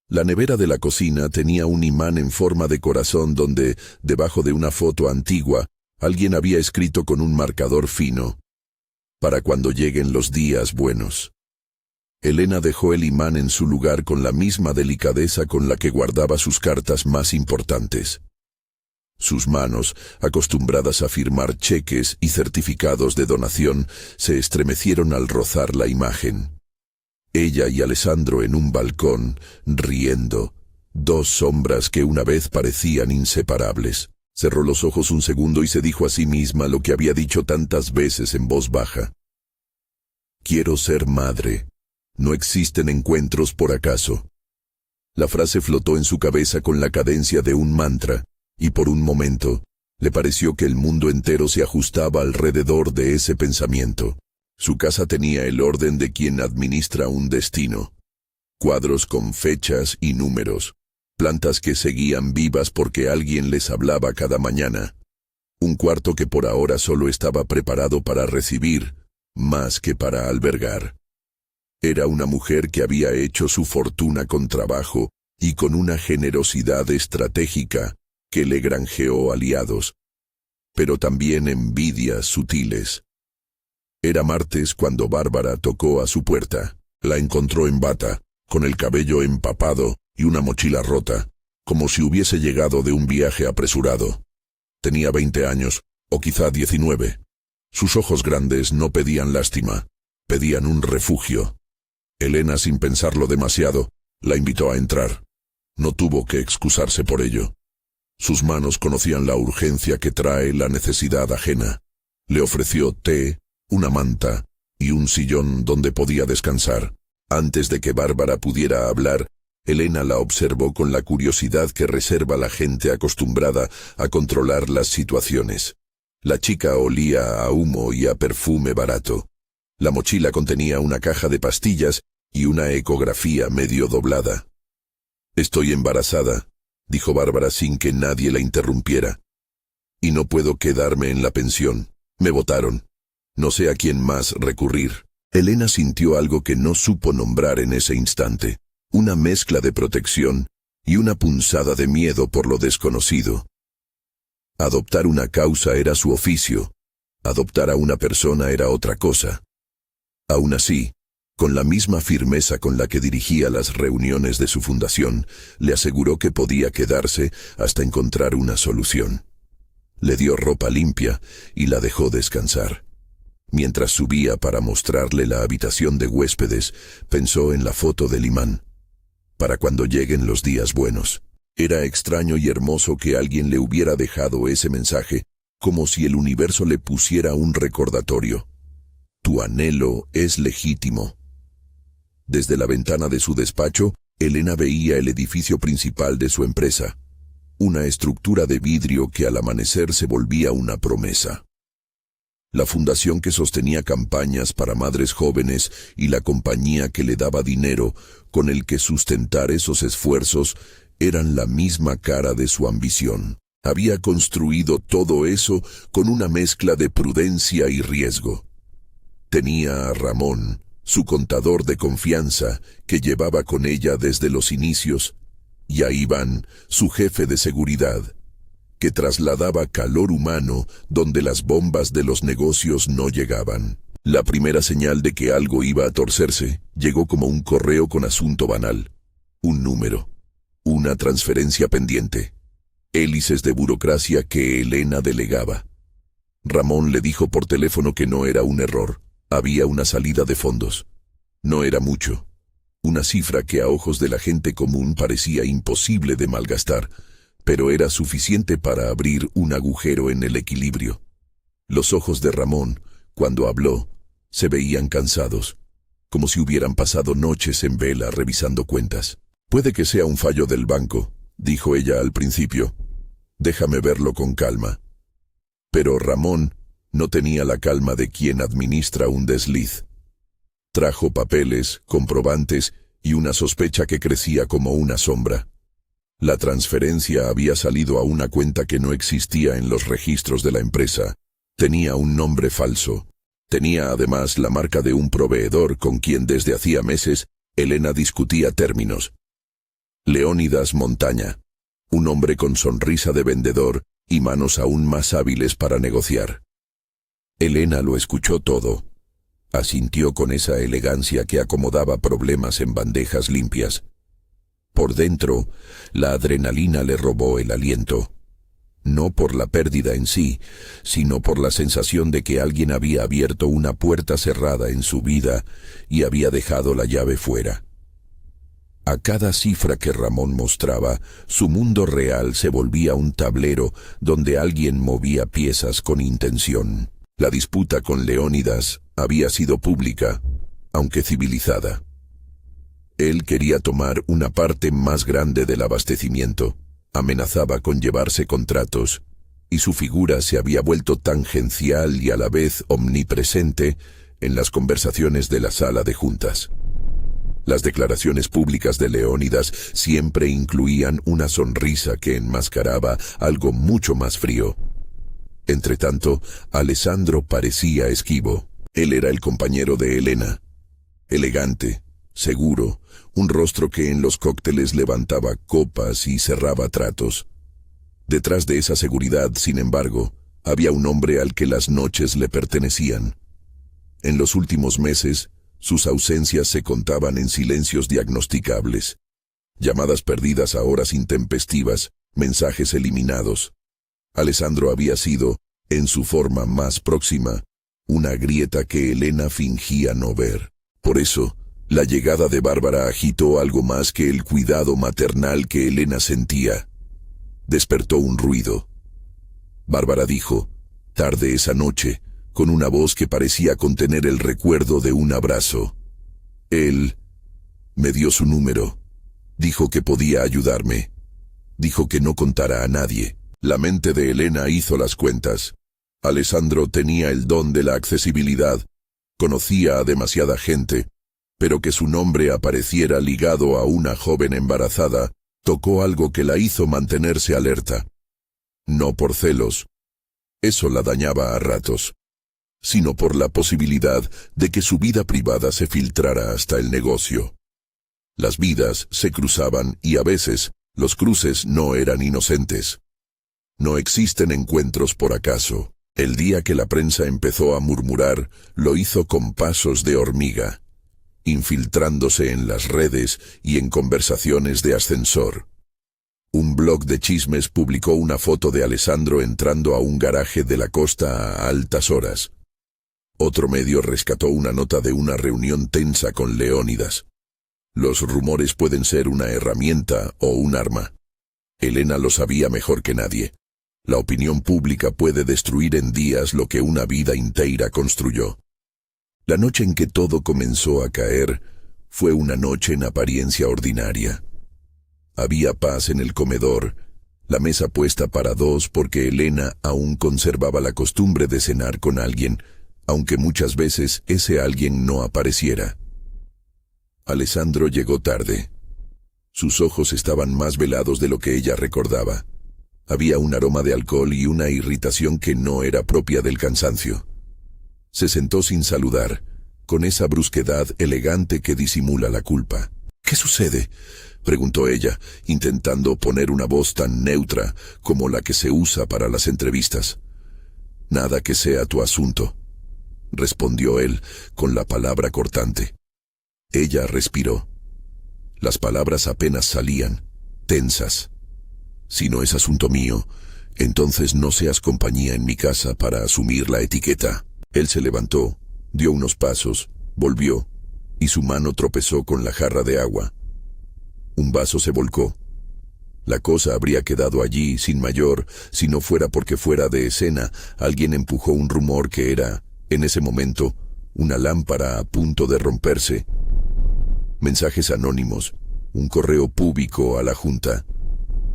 La nevera de la cocina tenía un imán en forma de corazón donde, debajo de una foto antigua, alguien había escrito con un marcador fino: para cuando lleguen los días buenos. Elena dejó el imán en su lugar con la misma delicadeza con la que guardaba sus cartas más importantes. Sus manos, acostumbradas a firmar cheques y certificados de donación, se estremecieron al rozar la imagen. Ella y Alessandro en un balcón, riendo, dos sombras que una vez parecían inseparables. Cerró los ojos un segundo y se dijo a sí misma lo que había dicho tantas veces en voz baja: quiero ser madre. No existen encuentros por acaso. La frase flotó en su cabeza con la cadencia de un mantra, y por un momento, le pareció que el mundo entero se ajustaba alrededor de ese pensamiento. Su casa tenía el orden de quien administra un destino. Cuadros con fechas y números. Plantas que seguían vivas porque alguien les hablaba cada mañana. Un cuarto que por ahora solo estaba preparado para recibir, más que para albergar. Era una mujer que había hecho su fortuna con trabajo y con una generosidad estratégica que le granjeó aliados, pero también envidias sutiles. Era martes cuando Bárbara tocó a su puerta. La encontró en bata, con el cabello empapado y una mochila rota, como si hubiese llegado de un viaje apresurado. Tenía 20 años, o quizá 19. Sus ojos grandes no pedían lástima, pedían un refugio. Elena, sin pensarlo demasiado, la invitó a entrar. No tuvo que excusarse por ello. Sus manos conocían la urgencia que trae la necesidad ajena. Le ofreció té, una manta y un sillón donde podía descansar. Antes de que Bárbara pudiera hablar, Elena la observó con la curiosidad que reserva la gente acostumbrada a controlar las situaciones. La chica olía a humo y a perfume barato. La mochila contenía una caja de pastillas y una ecografía medio doblada. «Estoy embarazada», dijo Bárbara sin que nadie la interrumpiera. «Y no puedo quedarme en la pensión. Me botaron. No sé a quién más recurrir». Elena sintió algo que no supo nombrar en ese instante. Una mezcla de protección y una punzada de miedo por lo desconocido. Adoptar una causa era su oficio. Adoptar a una persona era otra cosa. Aún así, con la misma firmeza con la que dirigía las reuniones de su fundación, le aseguró que podía quedarse hasta encontrar una solución. Le dio ropa limpia y la dejó descansar. Mientras subía para mostrarle la habitación de huéspedes, pensó en la foto del imán. Para cuando lleguen los días buenos. Era extraño y hermoso que alguien le hubiera dejado ese mensaje, como si el universo le pusiera un recordatorio. Tu anhelo es legítimo. Desde la ventana de su despacho, Elena veía el edificio principal de su empresa. Una estructura de vidrio que al amanecer se volvía una promesa. La fundación que sostenía campañas para madres jóvenes y la compañía que le daba dinero con el que sustentar esos esfuerzos eran la misma cara de su ambición. Había construido todo eso con una mezcla de prudencia y riesgo. Tenía a Ramón, su contador de confianza, que llevaba con ella desde los inicios, y a Iván, su jefe de seguridad, que trasladaba calor humano donde las bombas de los negocios no llegaban. La primera señal de que algo iba a torcerse llegó como un correo con asunto banal. Un número. Una transferencia pendiente. Hélices de burocracia que Elena delegaba. Ramón le dijo por teléfono que no era un error. Había una salida de fondos. No era mucho. Una cifra que a ojos de la gente común parecía imposible de malgastar, pero era suficiente para abrir un agujero en el equilibrio. Los ojos de Ramón, cuando habló, se veían cansados, como si hubieran pasado noches en vela revisando cuentas. «Puede que sea un fallo del banco», dijo ella al principio. «Déjame verlo con calma». Pero Ramón no tenía la calma de quien administra un desliz. Trajo papeles, comprobantes y una sospecha que crecía como una sombra. La transferencia había salido a una cuenta que no existía en los registros de la empresa. Tenía un nombre falso. Tenía además la marca de un proveedor con quien desde hacía meses Elena discutía términos. Leónidas Montaña, un hombre con sonrisa de vendedor y manos aún más hábiles para negociar. Elena lo escuchó todo. Asintió con esa elegancia que acomodaba problemas en bandejas limpias. Por dentro, la adrenalina le robó el aliento. No por la pérdida en sí, sino por la sensación de que alguien había abierto una puerta cerrada en su vida y había dejado la llave fuera. A cada cifra que Ramón mostraba, su mundo real se volvía un tablero donde alguien movía piezas con intención. La disputa con Leónidas había sido pública, aunque civilizada. Él quería tomar una parte más grande del abastecimiento, amenazaba con llevarse contratos, y su figura se había vuelto tangencial y a la vez omnipresente en las conversaciones de la sala de juntas. Las declaraciones públicas de Leónidas siempre incluían una sonrisa que enmascaraba algo mucho más frío. Entretanto, Alessandro parecía esquivo. Él era el compañero de Elena. Elegante, seguro, un rostro que en los cócteles levantaba copas y cerraba tratos. Detrás de esa seguridad, sin embargo, había un hombre al que las noches le pertenecían. En los últimos meses, sus ausencias se contaban en silencios diagnosticables. Llamadas perdidas a horas intempestivas, mensajes eliminados. Alessandro había sido, en su forma más próxima, una grieta que Elena fingía no ver. Por eso, la llegada de Bárbara agitó algo más que el cuidado maternal que Elena sentía. Despertó un ruido. Bárbara dijo, tarde esa noche, con una voz que parecía contener el recuerdo de un abrazo. Él me dio su número. Dijo que podía ayudarme. Dijo que no contara a nadie. La mente de Elena hizo las cuentas. Alessandro tenía el don de la accesibilidad. Conocía a demasiada gente, pero que su nombre apareciera ligado a una joven embarazada tocó algo que la hizo mantenerse alerta. No por celos. Eso la dañaba a ratos, sino por la posibilidad de que su vida privada se filtrara hasta el negocio. Las vidas se cruzaban y a veces los cruces no eran inocentes. No existen encuentros por acaso. El día que la prensa empezó a murmurar, lo hizo con pasos de hormiga, infiltrándose en las redes y en conversaciones de ascensor. Un blog de chismes publicó una foto de Alessandro entrando a un garaje de la costa a altas horas. Otro medio rescató una nota de una reunión tensa con Leónidas. Los rumores pueden ser una herramienta o un arma. Elena lo sabía mejor que nadie. La opinión pública puede destruir en días lo que una vida entera construyó. La noche en que todo comenzó a caer fue una noche en apariencia ordinaria. Había paz en el comedor, la mesa puesta para dos porque Elena aún conservaba la costumbre de cenar con alguien, aunque muchas veces ese alguien no apareciera. Alessandro llegó tarde. Sus ojos estaban más velados de lo que ella recordaba. Había un aroma de alcohol y una irritación que no era propia del cansancio. Se sentó sin saludar, con esa brusquedad elegante que disimula la culpa. «¿Qué sucede?», preguntó ella, intentando poner una voz tan neutra como la que se usa para las entrevistas. «Nada que sea tu asunto», respondió él, con la palabra cortante. Ella respiró. Las palabras apenas salían, tensas. «Si no es asunto mío, entonces no seas compañía en mi casa para asumir la etiqueta». Él se levantó, dio unos pasos, volvió, y su mano tropezó con la jarra de agua. Un vaso se volcó. La cosa habría quedado allí sin mayor si no fuera porque fuera de escena alguien empujó un rumor que era, en ese momento, una lámpara a punto de romperse. Mensajes anónimos, un correo público a la Junta.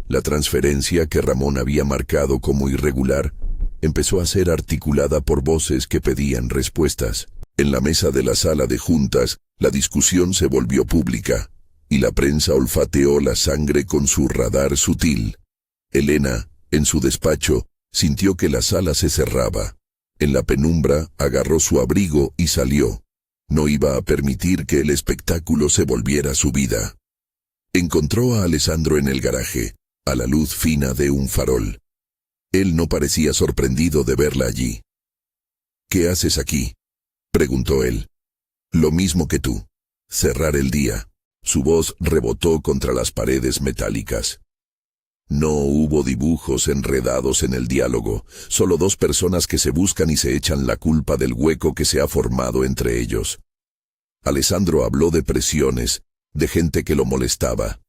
La transferencia que Ramón había marcado como irregular empezó a ser articulada por voces que pedían respuestas. En la mesa de la sala de juntas, la discusión se volvió pública, y la prensa olfateó la sangre con su radar sutil. Elena, en su despacho, sintió que la sala se cerraba. En la penumbra, agarró su abrigo y salió. No iba a permitir que el espectáculo se volviera su vida. Encontró a Alessandro en el garaje, a la luz fina de un farol. Él no parecía sorprendido de verla allí. «¿Qué haces aquí?», preguntó él. «Lo mismo que tú. Cerrar el día». Su voz rebotó contra las paredes metálicas. No hubo dibujos enredados en el diálogo, solo dos personas que se buscan y se echan la culpa del hueco que se ha formado entre ellos. Alessandro habló de presiones, de gente que lo molestaba.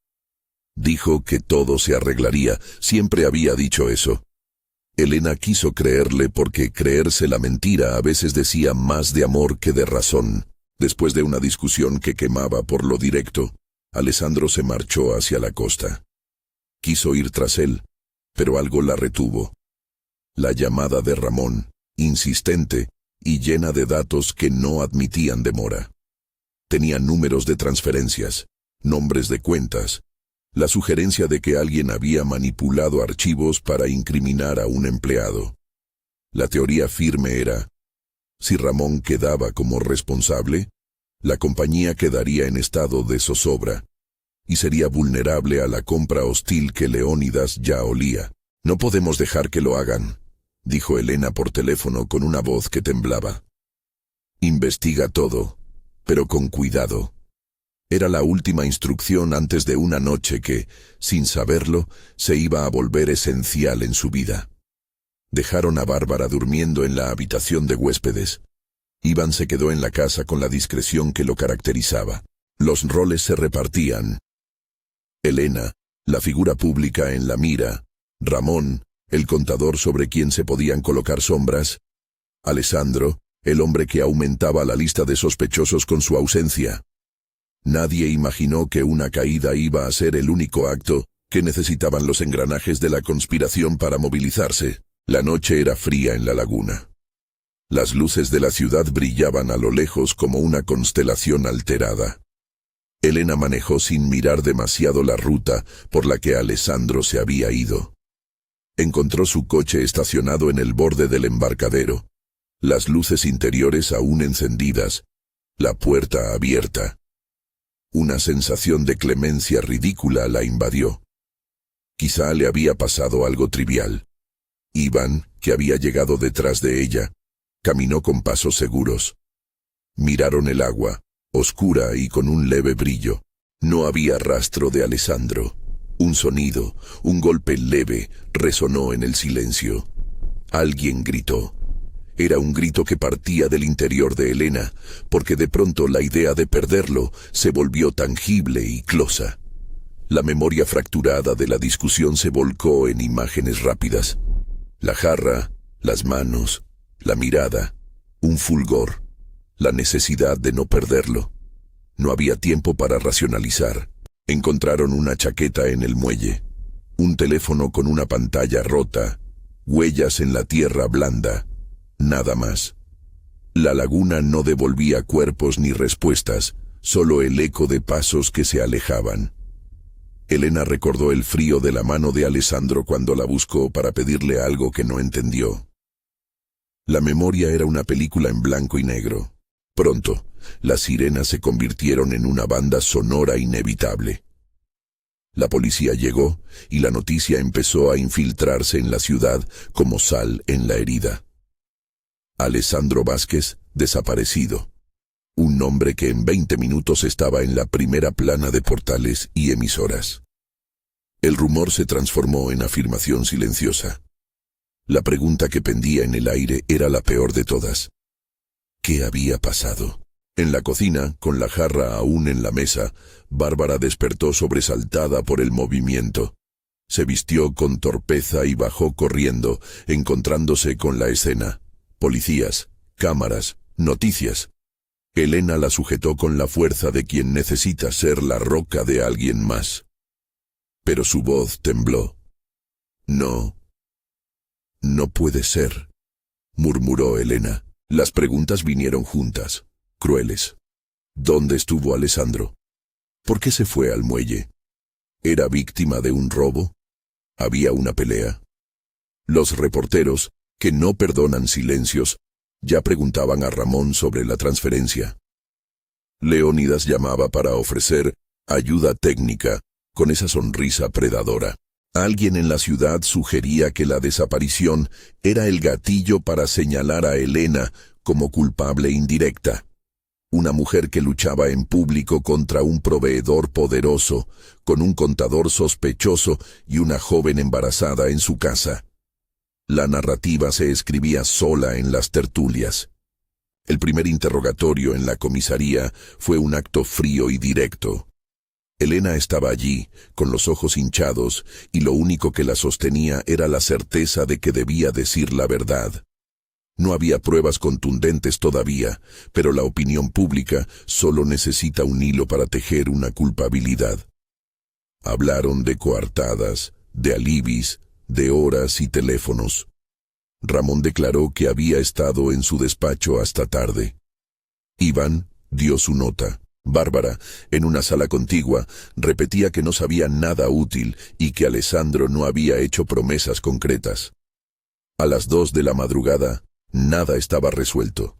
Dijo que todo se arreglaría, siempre había dicho eso. Elena quiso creerle porque creerse la mentira a veces decía más de amor que de razón. Después de una discusión que quemaba por lo directo, Alessandro se marchó hacia la costa. Quiso ir tras él, pero algo la retuvo. La llamada de Ramón, insistente y llena de datos que no admitían demora. Tenía números de transferencias, nombres de cuentas, la sugerencia de que alguien había manipulado archivos para incriminar a un empleado. La teoría firme era: si Ramón quedaba como responsable, la compañía quedaría en estado de zozobra y sería vulnerable a la compra hostil que Leónidas ya olía. «No podemos dejar que lo hagan», dijo Elena por teléfono con una voz que temblaba. «Investiga todo, pero con cuidado». Era la última instrucción antes de una noche que, sin saberlo, se iba a volver esencial en su vida. Dejaron a Bárbara durmiendo en la habitación de huéspedes. Iván se quedó en la casa con la discreción que lo caracterizaba. Los roles se repartían. Elena, la figura pública en la mira; Ramón, el contador sobre quien se podían colocar sombras; Alessandro, el hombre que aumentaba la lista de sospechosos con su ausencia. Nadie imaginó que una caída iba a ser el único acto que necesitaban los engranajes de la conspiración para movilizarse. La noche era fría en la laguna. Las luces de la ciudad brillaban a lo lejos como una constelación alterada. Elena manejó sin mirar demasiado la ruta por la que Alessandro se había ido. Encontró su coche estacionado en el borde del embarcadero, las luces interiores aún encendidas, la puerta abierta. Una sensación de clemencia ridícula la invadió. Quizá le había pasado algo trivial. Iván, que había llegado detrás de ella, caminó con pasos seguros. Miraron el agua, oscura y con un leve brillo. No había rastro de Alessandro. Un sonido, un golpe leve, resonó en el silencio. Alguien gritó. Era un grito que partía del interior de Elena, porque de pronto la idea de perderlo se volvió tangible y closa. La memoria fracturada de la discusión se volcó en imágenes rápidas. La jarra, las manos, la mirada, un fulgor, la necesidad de no perderlo. No había tiempo para racionalizar. Encontraron una chaqueta en el muelle, un teléfono con una pantalla rota, huellas en la tierra blanda. Nada más. La laguna no devolvía cuerpos ni respuestas, solo el eco de pasos que se alejaban. Elena recordó el frío de la mano de Alessandro cuando la buscó para pedirle algo que no entendió. La memoria era una película en blanco y negro. Pronto, las sirenas se convirtieron en una banda sonora inevitable. La policía llegó y la noticia empezó a infiltrarse en la ciudad como sal en la herida. Alessandro Vázquez, desaparecido. Un nombre que en 20 minutos estaba en la primera plana de portales y emisoras. El rumor se transformó en afirmación silenciosa. La pregunta que pendía en el aire era la peor de todas. ¿Qué había pasado? En la cocina, con la jarra aún en la mesa, Bárbara despertó sobresaltada por el movimiento. Se vistió con torpeza y bajó corriendo, encontrándose con la escena. Policías, cámaras, noticias. Elena la sujetó con la fuerza de quien necesita ser la roca de alguien más. Pero su voz tembló. «No. No puede ser», murmuró Elena. Las preguntas vinieron juntas, crueles. ¿Dónde estuvo Alessandro? ¿Por qué se fue al muelle? ¿Era víctima de un robo? ¿Había una pelea? Los reporteros, que no perdonan silencios, ya preguntaban a Ramón sobre la transferencia. Leónidas llamaba para ofrecer ayuda técnica, con esa sonrisa predadora. Alguien en la ciudad sugería que la desaparición era el gatillo para señalar a Elena como culpable indirecta. Una mujer que luchaba en público contra un proveedor poderoso, con un contador sospechoso y una joven embarazada en su casa. La narrativa se escribía sola en las tertulias. El primer interrogatorio en la comisaría fue un acto frío y directo. Elena estaba allí, con los ojos hinchados, y lo único que la sostenía era la certeza de que debía decir la verdad. No había pruebas contundentes todavía, pero la opinión pública solo necesita un hilo para tejer una culpabilidad. Hablaron de coartadas, de alibis, de horas y teléfonos. Ramón declaró que había estado en su despacho hasta tarde. Iván dio su nota. Bárbara, en una sala contigua, repetía que no sabía nada útil y que Alessandro no había hecho promesas concretas. A las 2 de la madrugada, nada estaba resuelto.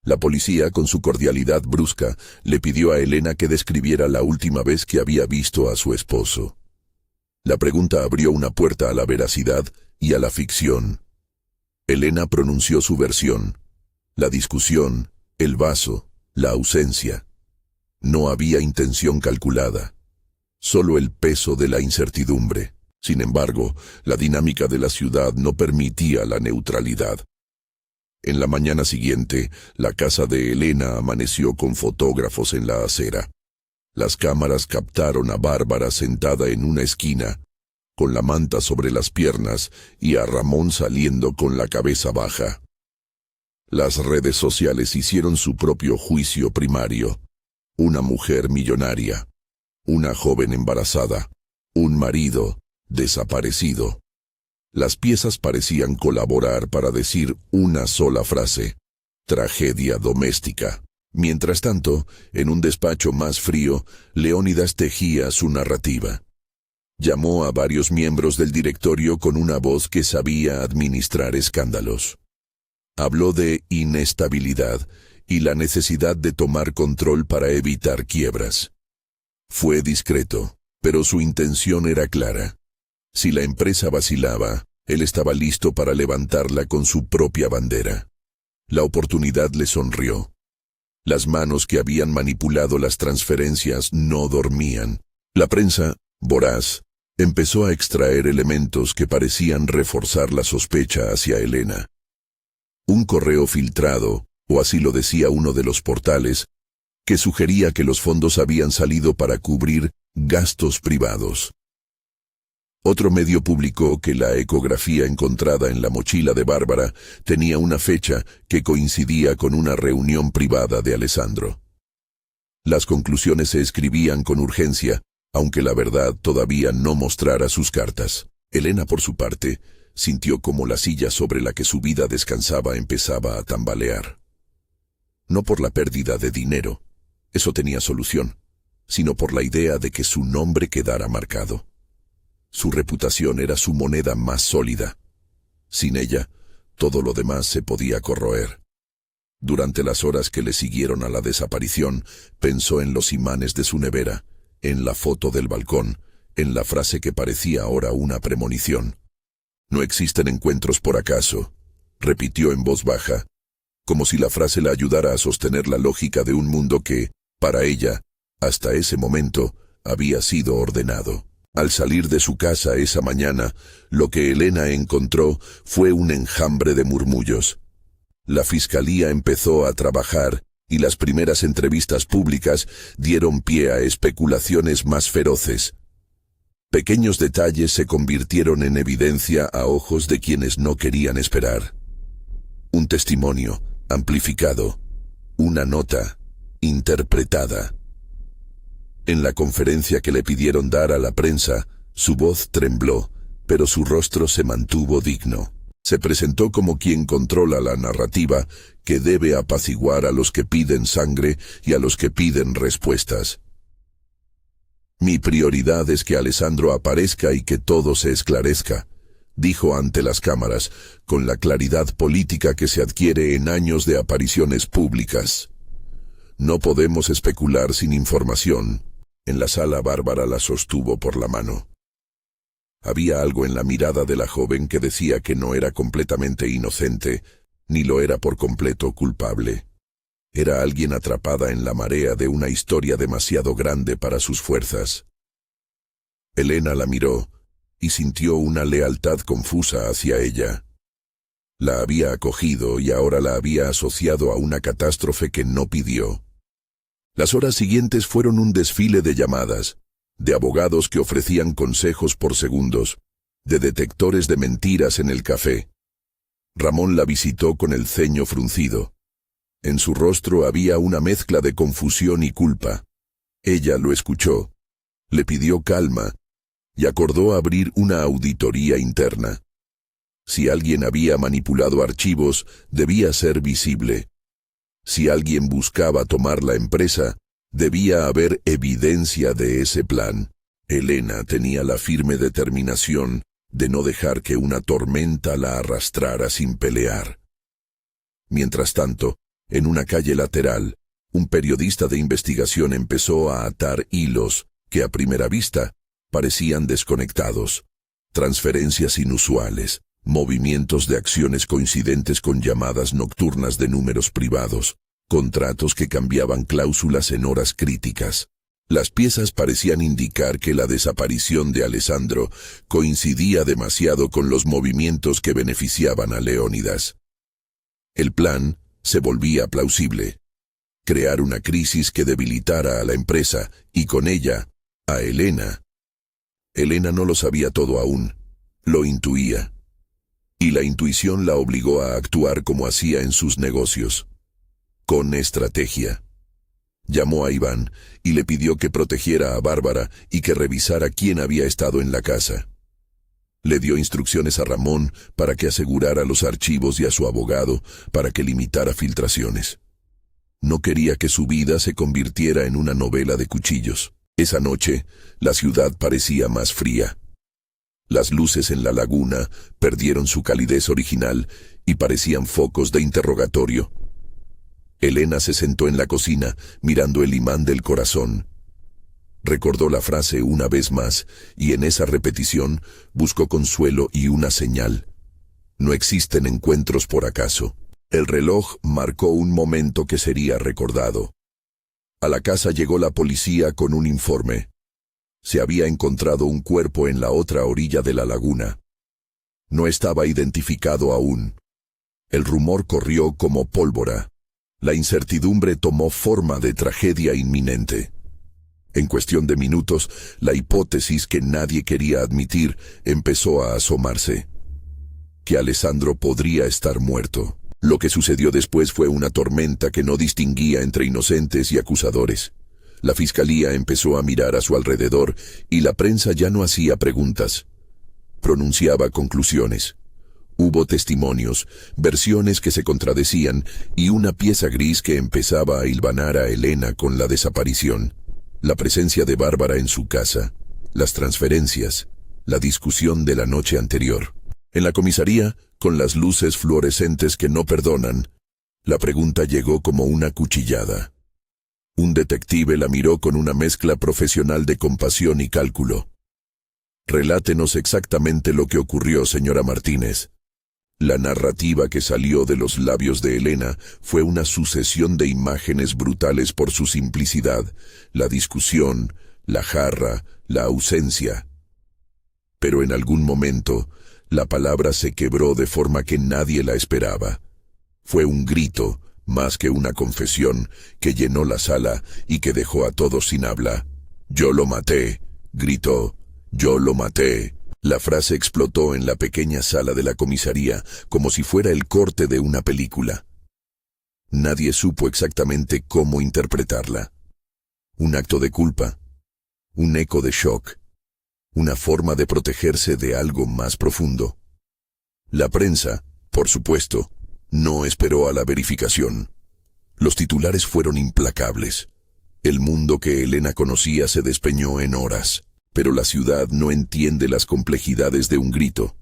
La policía, con su cordialidad brusca, le pidió a Elena que describiera la última vez que había visto a su esposo. La pregunta abrió una puerta a la veracidad y a la ficción. Elena pronunció su versión. La discusión, el vaso, la ausencia. No había intención calculada, solo el peso de la incertidumbre. Sin embargo, la dinámica de la ciudad no permitía la neutralidad. En la mañana siguiente, la casa de Elena amaneció con fotógrafos en la acera. Las cámaras captaron a Bárbara sentada en una esquina, con la manta sobre las piernas, y a Ramón saliendo con la cabeza baja. Las redes sociales hicieron su propio juicio primario. Una mujer millonaria, una joven embarazada, un marido desaparecido. Las piezas parecían colaborar para decir una sola frase: tragedia doméstica. Mientras tanto, en un despacho más frío, Leónidas tejía su narrativa. Llamó a varios miembros del directorio con una voz que sabía administrar escándalos. Habló de inestabilidad y la necesidad de tomar control para evitar quiebras. Fue discreto, pero su intención era clara. Si la empresa vacilaba, él estaba listo para levantarla con su propia bandera. La oportunidad le sonrió. Las manos que habían manipulado las transferencias no dormían. La prensa, voraz, empezó a extraer elementos que parecían reforzar la sospecha hacia Elena. Un correo filtrado, o así lo decía uno de los portales, que sugería que los fondos habían salido para cubrir gastos privados. Otro medio publicó que la ecografía encontrada en la mochila de Bárbara tenía una fecha que coincidía con una reunión privada de Alessandro. Las conclusiones se escribían con urgencia, aunque la verdad todavía no mostrara sus cartas. Elena, por su parte, sintió como la silla sobre la que su vida descansaba empezaba a tambalear. No por la pérdida de dinero, eso tenía solución, sino por la idea de que su nombre quedara marcado. Su reputación era su moneda más sólida. Sin ella, todo lo demás se podía corroer. Durante las horas que le siguieron a la desaparición, pensó en los imanes de su nevera, en la foto del balcón, en la frase que parecía ahora una premonición. «No existen encuentros por acaso», repitió en voz baja, como si la frase la ayudara a sostener la lógica de un mundo que, para ella, hasta ese momento, había sido ordenado. Al salir de su casa esa mañana, lo que Elena encontró fue un enjambre de murmullos. La fiscalía empezó a trabajar y las primeras entrevistas públicas dieron pie a especulaciones más feroces. Pequeños detalles se convirtieron en evidencia a ojos de quienes no querían esperar. Un testimonio, amplificado. Una nota, interpretada. En la conferencia que le pidieron dar a la prensa, su voz tembló, pero su rostro se mantuvo digno. Se presentó como quien controla la narrativa que debe apaciguar a los que piden sangre y a los que piden respuestas. «Mi prioridad es que Alessandro aparezca y que todo se esclarezca», dijo ante las cámaras, con la claridad política que se adquiere en años de apariciones públicas. «No podemos especular sin información. En la sala Bárbara la sostuvo por la mano. Había algo en la mirada de la joven que decía que no era completamente inocente, ni lo era por completo culpable. Era alguien atrapada en la marea de una historia demasiado grande para sus fuerzas. Elena la miró y sintió una lealtad confusa hacia ella. La había acogido y ahora la había asociado a una catástrofe que no pidió. Las horas siguientes fueron un desfile de llamadas, de abogados que ofrecían consejos por segundos, de detectores de mentiras en el café. Ramón la visitó con el ceño fruncido. En su rostro había una mezcla de confusión y culpa. Ella lo escuchó, le pidió calma y acordó abrir una auditoría interna. Si alguien había manipulado archivos, debía ser visible. Si alguien buscaba tomar la empresa, debía haber evidencia de ese plan. Elena tenía la firme determinación de no dejar que una tormenta la arrastrara sin pelear. Mientras tanto, en una calle lateral, un periodista de investigación empezó a atar hilos que a primera vista parecían desconectados. Transferencias inusuales, movimientos de acciones coincidentes con llamadas nocturnas de números privados, contratos que cambiaban cláusulas en horas críticas. Las piezas parecían indicar que la desaparición de Alessandro coincidía demasiado con los movimientos que beneficiaban a Leónidas. El plan se volvía plausible. Crear una crisis que debilitara a la empresa y con ella a Elena. Elena no lo sabía todo aún, lo intuía. Y la intuición la obligó a actuar como hacía en sus negocios. Con estrategia. Llamó a Iván y le pidió que protegiera a Bárbara y que revisara quién había estado en la casa. Le dio instrucciones a Ramón para que asegurara los archivos y a su abogado para que limitara filtraciones. No quería que su vida se convirtiera en una novela de cuchillos. Esa noche, la ciudad parecía más fría. Las luces en la laguna perdieron su calidez original y parecían focos de interrogatorio. Elena se sentó en la cocina, mirando el imán del corazón. Recordó la frase una vez más, y en esa repetición buscó consuelo y una señal. No existen encuentros por acaso. El reloj marcó un momento que sería recordado. A la casa llegó la policía con un informe. Se había encontrado un cuerpo en la otra orilla de la laguna. No estaba identificado aún. El rumor corrió como pólvora. La incertidumbre tomó forma de tragedia inminente. En cuestión de minutos, la hipótesis que nadie quería admitir empezó a asomarse. Que Alessandro podría estar muerto. Lo que sucedió después fue una tormenta que no distinguía entre inocentes y acusadores. La fiscalía empezó a mirar a su alrededor y la prensa ya no hacía preguntas. Pronunciaba conclusiones. Hubo testimonios, versiones que se contradecían y una pieza gris que empezaba a hilvanar a Elena con la desaparición. La presencia de Bárbara en su casa, las transferencias, la discusión de la noche anterior. En la comisaría, con las luces fluorescentes que no perdonan, la pregunta llegó como una cuchillada. Un detective la miró con una mezcla profesional de compasión y cálculo. Relátenos exactamente lo que ocurrió, señora Martínez. La narrativa que salió de los labios de Elena fue una sucesión de imágenes brutales por su simplicidad, la discusión, la jarra, la ausencia. Pero en algún momento, la palabra se quebró de forma que nadie la esperaba. Fue un grito, más que una confesión, que llenó la sala y que dejó a todos sin habla. «Yo lo maté», gritó, «yo lo maté». La frase explotó en la pequeña sala de la comisaría como si fuera el corte de una película. Nadie supo exactamente cómo interpretarla. Un acto de culpa, un eco de shock, una forma de protegerse de algo más profundo. La prensa, por supuesto, no esperó a la verificación. Los titulares fueron implacables. El mundo que Elena conocía se despeñó en horas. Pero la ciudad no entiende las complejidades de un grito.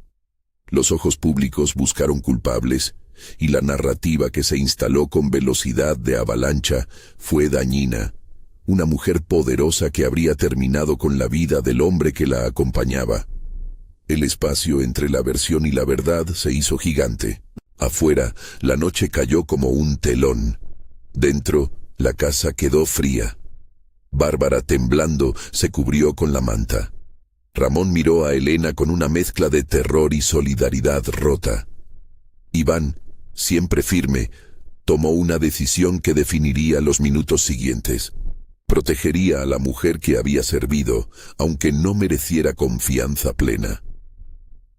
Los ojos públicos buscaron culpables, y la narrativa que se instaló con velocidad de avalancha fue dañina. una mujer poderosa que habría terminado con la vida del hombre que la acompañaba. El espacio entre la versión y la verdad se hizo gigante. Afuera, la noche cayó como un telón. Dentro, la casa quedó fría. Bárbara, temblando, se cubrió con la manta. Ramón miró a Elena con una mezcla de terror y solidaridad rota. Iván, siempre firme, tomó una decisión que definiría los minutos siguientes. Protegería a la mujer que había servido, aunque no mereciera confianza plena.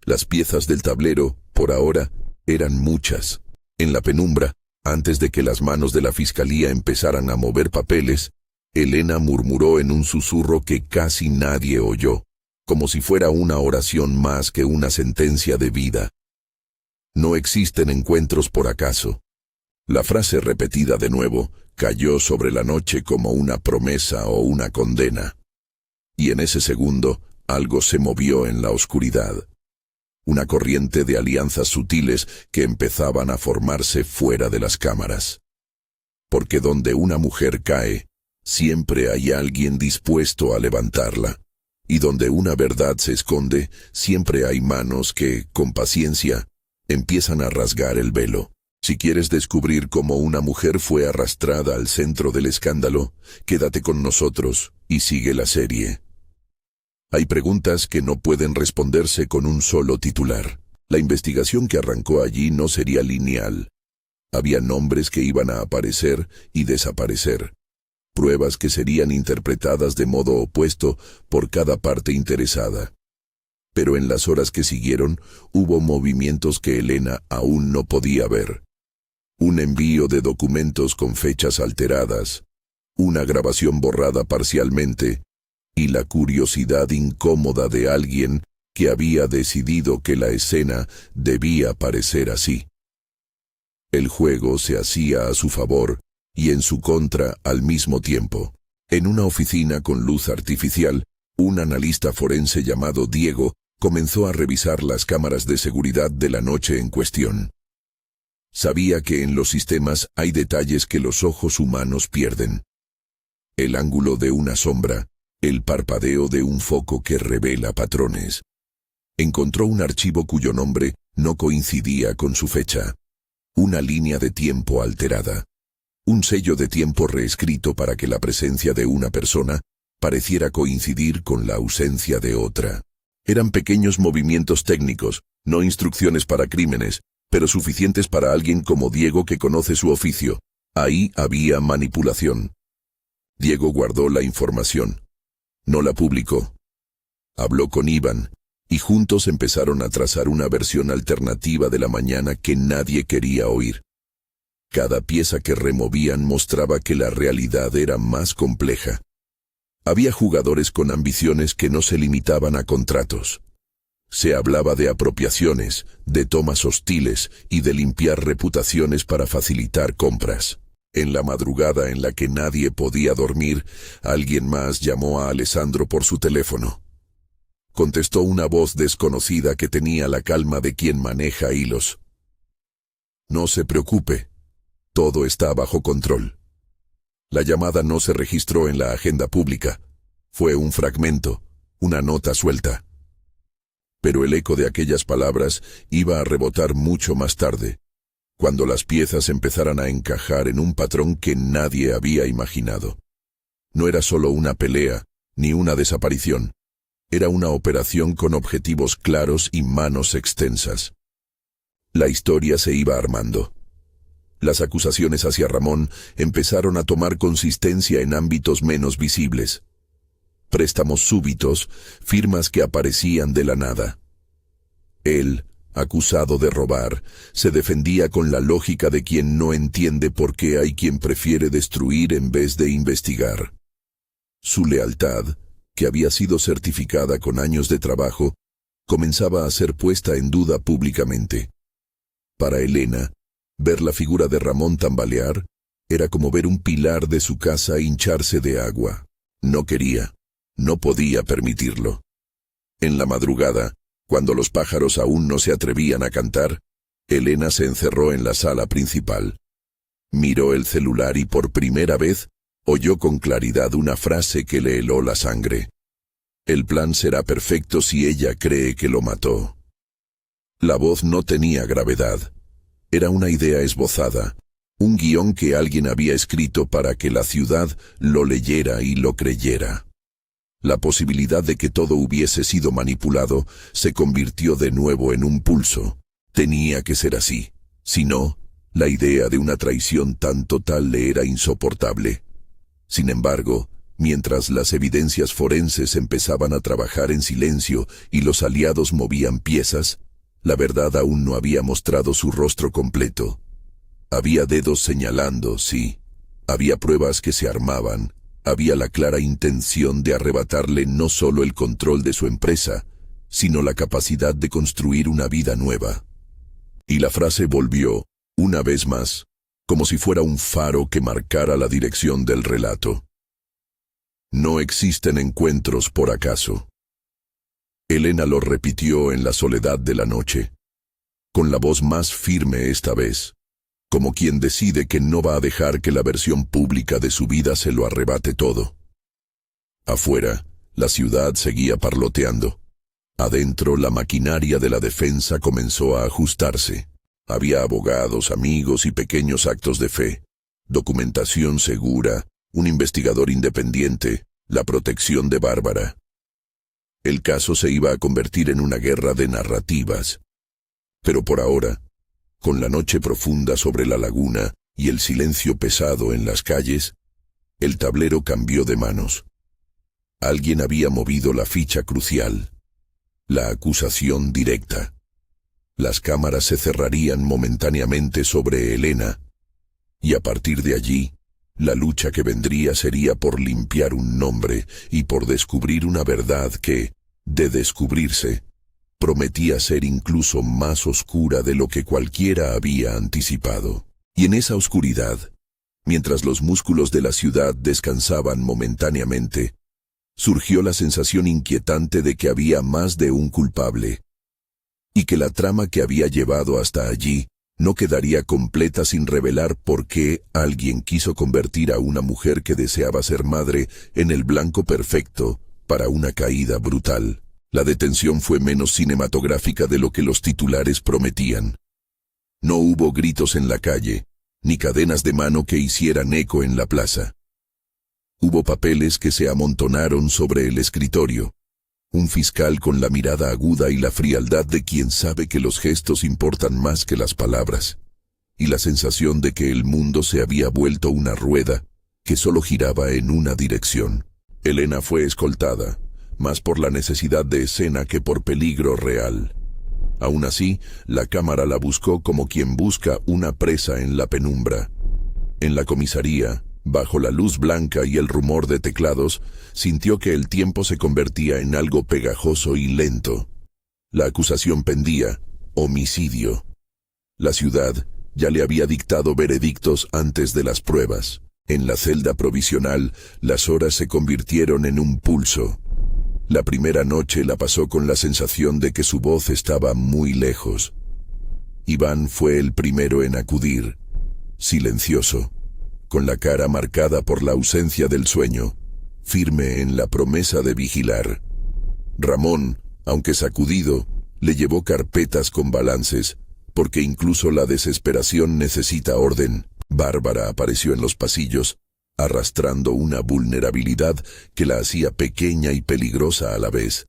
Las piezas del tablero, por ahora, eran muchas. En la penumbra, antes de que las manos de la fiscalía empezaran a mover papeles, Elena murmuró en un susurro que casi nadie oyó, como si fuera una oración más que una sentencia de vida. No existen encuentros por acaso. La frase repetida de nuevo cayó sobre la noche como una promesa o una condena. Y en ese segundo, algo se movió en la oscuridad. Una corriente de alianzas sutiles que empezaban a formarse fuera de las cámaras. Porque donde una mujer cae, siempre hay alguien dispuesto a levantarla. Y donde una verdad se esconde, siempre hay manos que, con paciencia, empiezan a rasgar el velo. Si quieres descubrir cómo una mujer fue arrastrada al centro del escándalo, quédate con nosotros y sigue la serie. Hay preguntas que no pueden responderse con un solo titular. La investigación que arrancó allí no sería lineal. Había nombres que iban a aparecer y desaparecer. Pruebas que serían interpretadas de modo opuesto por cada parte interesada. Pero en las horas que siguieron, hubo movimientos que Elena aún no podía ver. Un envío de documentos con fechas alteradas, una grabación borrada parcialmente, y la curiosidad incómoda de alguien que había decidido que la escena debía parecer así. El juego se hacía a su favor y en su contra al mismo tiempo. En una oficina con luz artificial, un analista forense llamado Diego comenzó a revisar las cámaras de seguridad de la noche en cuestión. Sabía que en los sistemas hay detalles que los ojos humanos pierden. El ángulo de una sombra, el parpadeo de un foco que revela patrones. Encontró un archivo cuyo nombre no coincidía con su fecha. Una línea de tiempo alterada. Un sello de tiempo reescrito para que la presencia de una persona pareciera coincidir con la ausencia de otra. Eran pequeños movimientos técnicos, no instrucciones para crímenes, pero suficientes para alguien como Diego que conoce su oficio. Ahí había manipulación. Diego guardó la información. No la publicó. Habló con Iván, y juntos empezaron a trazar una versión alternativa de la mañana que nadie quería oír. Cada pieza que removían mostraba que la realidad era más compleja. Había jugadores con ambiciones que no se limitaban a contratos. Se hablaba de apropiaciones, de tomas hostiles y de limpiar reputaciones para facilitar compras. En la madrugada en la que nadie podía dormir, alguien más llamó a Alessandro por su teléfono. Contestó una voz desconocida que tenía la calma de quien maneja hilos. No se preocupe, todo está bajo control. La llamada no se registró en la agenda pública. Fue un fragmento, una nota suelta. Pero el eco de aquellas palabras iba a rebotar mucho más tarde, cuando las piezas empezaran a encajar en un patrón que nadie había imaginado. No era solo una pelea, ni una desaparición. Era una operación con objetivos claros y manos extensas. La historia se iba armando. Las acusaciones hacia Ramón empezaron a tomar consistencia en ámbitos menos visibles. Préstamos súbitos, firmas que aparecían de la nada. Él, acusado de robar, se defendía con la lógica de quien no entiende por qué hay quien prefiere destruir en vez de investigar. Su lealtad, que había sido certificada con años de trabajo, comenzaba a ser puesta en duda públicamente. Para Elena, ver la figura de Ramón tambalear era como ver un pilar de su casa hincharse de agua. No quería, no podía permitirlo. En la madrugada, cuando los pájaros aún no se atrevían a cantar, Elena se encerró en la sala principal. Miró el celular y por primera vez Oyó con claridad una frase que le heló la sangre. El plan será perfecto si ella cree que lo mató. La voz no tenía gravedad. Era una idea esbozada, un guión que alguien había escrito para que la ciudad lo leyera y lo creyera. La posibilidad de que todo hubiese sido manipulado se convirtió de nuevo en un pulso. Tenía que ser así. Si no, la idea de una traición tan total le era insoportable. Sin embargo, mientras las evidencias forenses empezaban a trabajar en silencio y los aliados movían piezas, la verdad aún no había mostrado su rostro completo. Había dedos señalando, sí. Había pruebas que se armaban. Había la clara intención de arrebatarle no solo el control de su empresa, sino la capacidad de construir una vida nueva. Y la frase volvió, una vez más, como si fuera un faro que marcara la dirección del relato. No existen encuentros por acaso. Elena lo repitió en la soledad de la noche, con la voz más firme esta vez, como quien decide que no va a dejar que la versión pública de su vida se lo arrebate todo. Afuera, la ciudad seguía parloteando. Adentro, la maquinaria de la defensa comenzó a ajustarse. Había abogados, amigos y pequeños actos de fe, documentación segura, un investigador independiente, la protección de Bárbara. El caso se iba a convertir en una guerra de narrativas. Pero por ahora, con la noche profunda sobre la laguna y el silencio pesado en las calles, el tablero cambió de manos. Alguien había movido la ficha crucial, la acusación directa. Las cámaras se cerrarían momentáneamente sobre Elena, y a partir de allí, la lucha que vendría sería por limpiar un nombre y por descubrir una verdad que, de descubrirse, prometía ser incluso más oscura de lo que cualquiera había anticipado. Y en esa oscuridad, mientras los músculos de la ciudad descansaban momentáneamente, surgió la sensación inquietante de que había más de un culpable, y que la trama que había llevado hasta allí no quedaría completa sin revelar por qué alguien quiso convertir a una mujer que deseaba ser madre en el blanco perfecto para una caída brutal. La detención fue menos cinematográfica de lo que los titulares prometían. No hubo gritos en la calle, ni cadenas de mano que hicieran eco en la plaza. Hubo papeles que se amontonaron sobre el escritorio. Un fiscal con la mirada aguda y la frialdad de quien sabe que los gestos importan más que las palabras, y la sensación de que el mundo se había vuelto una rueda que solo giraba en una dirección. Elena fue escoltada, más por la necesidad de escena que por peligro real. Aún así, la cámara la buscó como quien busca una presa en la penumbra. En la comisaría, bajo la luz blanca y el rumor de teclados, sintió que el tiempo se convertía en algo pegajoso y lento. La acusación pendía: homicidio. La ciudad ya le había dictado veredictos antes de las pruebas. En la celda provisional, las horas se convirtieron en un pulso. La primera noche la pasó con la sensación de que su voz estaba muy lejos. Iván fue el primero en acudir, silencioso, con la cara marcada por la ausencia del sueño, firme en la promesa de vigilar. Ramón, aunque sacudido, le llevó carpetas con balances, porque incluso la desesperación necesita orden. Bárbara apareció en los pasillos, arrastrando una vulnerabilidad que la hacía pequeña y peligrosa a la vez.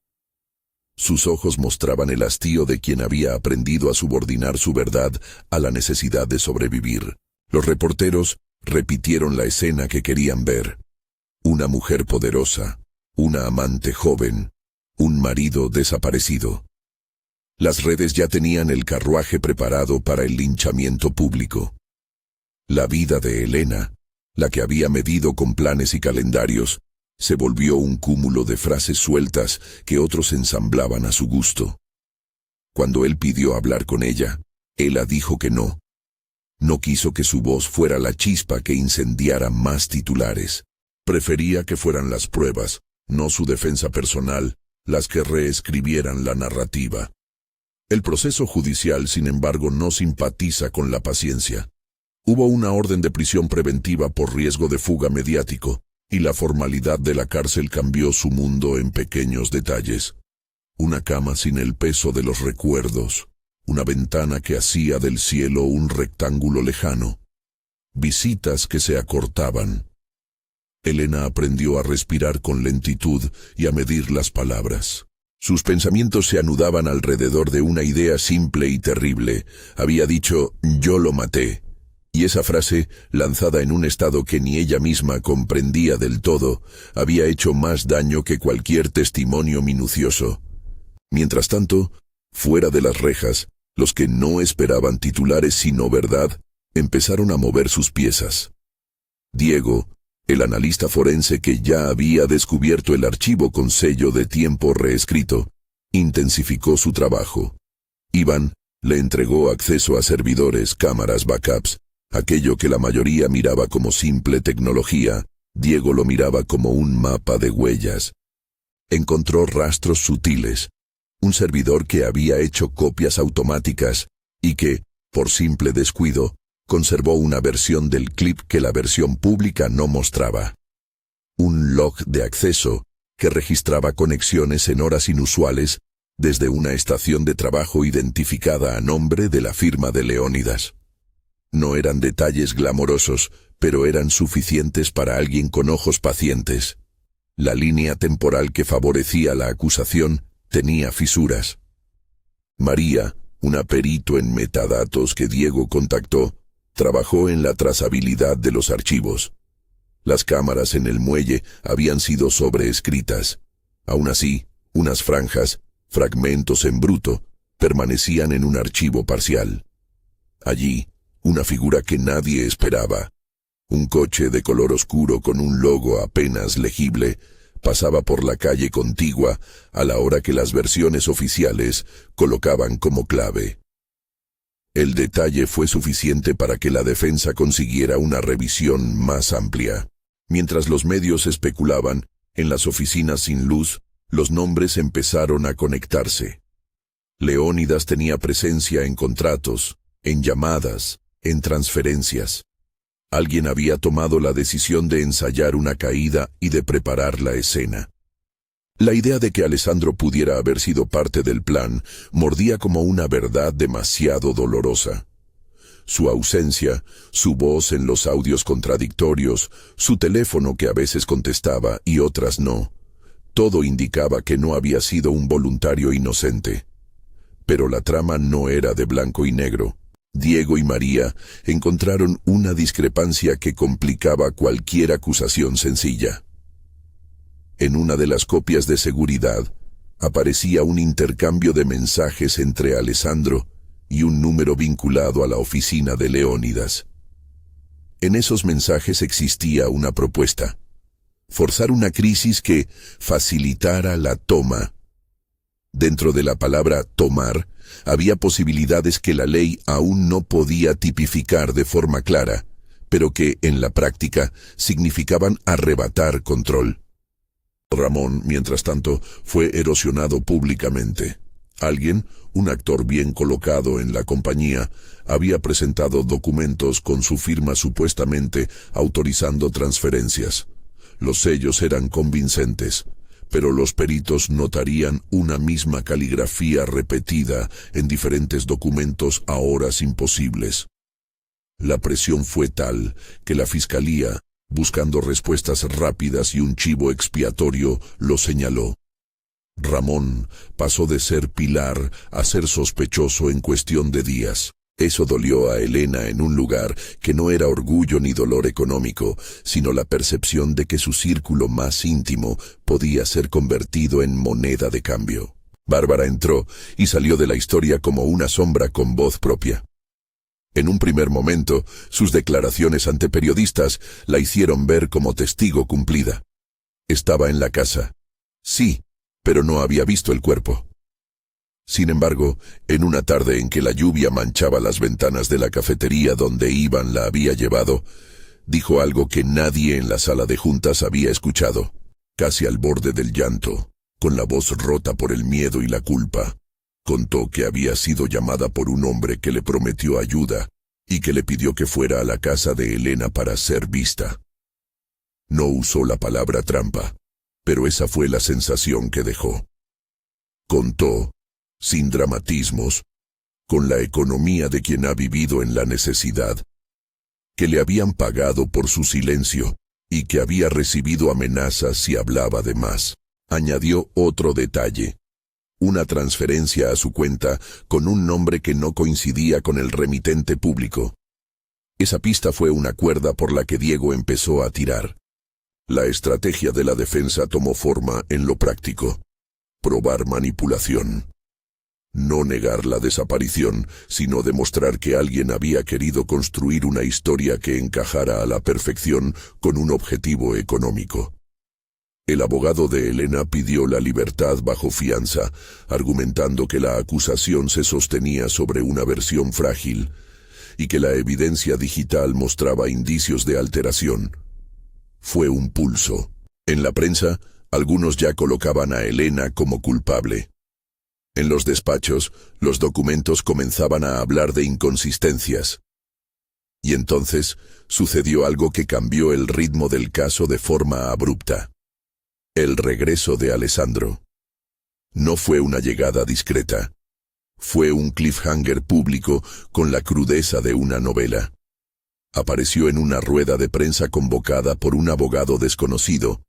Sus ojos mostraban el hastío de quien había aprendido a subordinar su verdad a la necesidad de sobrevivir. Los reporteros repitieron la escena que querían ver. Una mujer poderosa, una amante joven, un marido desaparecido. Las redes ya tenían el carruaje preparado para el linchamiento público. La vida de Elena, la que había medido con planes y calendarios, se volvió un cúmulo de frases sueltas que otros ensamblaban a su gusto. Cuando él pidió hablar con ella, ella dijo que no. No quiso que su voz fuera la chispa que incendiara más titulares. Prefería que fueran las pruebas, no su defensa personal, las que reescribieran la narrativa. El proceso judicial, sin embargo, no simpatiza con la paciencia. Hubo una orden de prisión preventiva por riesgo de fuga mediático, y la formalidad de la cárcel cambió su mundo en pequeños detalles. Una cama sin el peso de los recuerdos, una ventana que hacía del cielo un rectángulo lejano, visitas que se acortaban. Elena aprendió a respirar con lentitud y a medir las palabras. Sus pensamientos se anudaban alrededor de una idea simple y terrible. Había dicho, yo lo maté. Y esa frase, lanzada en un estado que ni ella misma comprendía del todo, había hecho más daño que cualquier testimonio minucioso. Mientras tanto, fuera de las rejas, los que no esperaban titulares sino verdad, empezaron a mover sus piezas. Diego, el analista forense que ya había descubierto el archivo con sello de tiempo reescrito, intensificó su trabajo. Iván le entregó acceso a servidores, cámaras, backups. Aquello que la mayoría miraba como simple tecnología, Diego lo miraba como un mapa de huellas. Encontró rastros sutiles, un servidor que había hecho copias automáticas y que, por simple descuido, conservó una versión del clip que la versión pública no mostraba. Un log de acceso que registraba conexiones en horas inusuales desde una estación de trabajo identificada a nombre de la firma de Leónidas. No eran detalles glamorosos, pero eran suficientes para alguien con ojos pacientes. La línea temporal que favorecía la acusación tenía fisuras. María, una perito en metadatos que Diego contactó, trabajó en la trazabilidad de los archivos. Las cámaras en el muelle habían sido sobreescritas. Aún así, unas franjas, fragmentos en bruto, permanecían en un archivo parcial. Allí, una figura que nadie esperaba. Un coche de color oscuro con un logo apenas legible pasaba por la calle contigua a la hora que las versiones oficiales colocaban como clave. El detalle fue suficiente para que la defensa consiguiera una revisión más amplia. Mientras los medios especulaban, en las oficinas sin luz, los nombres empezaron a conectarse. Leónidas tenía presencia en contratos, en llamadas, en transferencias. Alguien había tomado la decisión de ensayar una caída y de preparar la escena. La idea de que Alessandro pudiera haber sido parte del plan mordía como una verdad demasiado dolorosa. Su ausencia, su voz en los audios contradictorios, su teléfono que a veces contestaba y otras no, todo indicaba que no había sido un voluntario inocente. Pero la trama no era de blanco y negro. Diego y María encontraron una discrepancia que complicaba cualquier acusación sencilla. En una de las copias de seguridad, aparecía un intercambio de mensajes entre Alessandro y un número vinculado a la oficina de Leónidas. En esos mensajes existía una propuesta: forzar una crisis que facilitara la toma. Dentro de la palabra tomar, había posibilidades que la ley aún no podía tipificar de forma clara, pero que, en la práctica, significaban arrebatar control. Ramón, mientras tanto, fue erosionado públicamente. Alguien, un actor bien colocado en la compañía, había presentado documentos con su firma supuestamente autorizando transferencias. Los sellos eran convincentes, pero los peritos notarían una misma caligrafía repetida en diferentes documentos a horas imposibles. La presión fue tal que la fiscalía, buscando respuestas rápidas y un chivo expiatorio, lo señaló. Ramón pasó de ser pilar a ser sospechoso en cuestión de días. Eso dolió a Elena en un lugar que no era orgullo ni dolor económico, sino la percepción de que su círculo más íntimo podía ser convertido en moneda de cambio. Bárbara entró y salió de la historia como una sombra con voz propia. En un primer momento, sus declaraciones ante periodistas la hicieron ver como testigo cumplida. Estaba en la casa. Sí, pero no había visto el cuerpo. Sin embargo, en una tarde en que la lluvia manchaba las ventanas de la cafetería donde Iván la había llevado, dijo algo que nadie en la sala de juntas había escuchado, casi al borde del llanto, con la voz rota por el miedo y la culpa. Contó que había sido llamada por un hombre que le prometió ayuda, y que le pidió que fuera a la casa de Elena para ser vista. No usó la palabra trampa, pero esa fue la sensación que dejó. Contó, sin dramatismos, con la economía de quien ha vivido en la necesidad, que le habían pagado por su silencio y que había recibido amenazas si hablaba de más. Añadió otro detalle: una transferencia a su cuenta con un nombre que no coincidía con el remitente público. Esa pista fue una cuerda por la que Diego empezó a tirar. La estrategia de la defensa tomó forma en lo práctico: probar manipulación. No negar la desaparición, sino demostrar que alguien había querido construir una historia que encajara a la perfección con un objetivo económico. El abogado de Elena pidió la libertad bajo fianza, argumentando que la acusación se sostenía sobre una versión frágil y que la evidencia digital mostraba indicios de alteración. Fue un pulso. En la prensa, algunos ya colocaban a Elena como culpable. En los despachos, los documentos comenzaban a hablar de inconsistencias. Y entonces, sucedió algo que cambió el ritmo del caso de forma abrupta. El regreso de Alessandro. No fue una llegada discreta. Fue un cliffhanger público con la crudeza de una novela. Apareció en una rueda de prensa convocada por un abogado desconocido,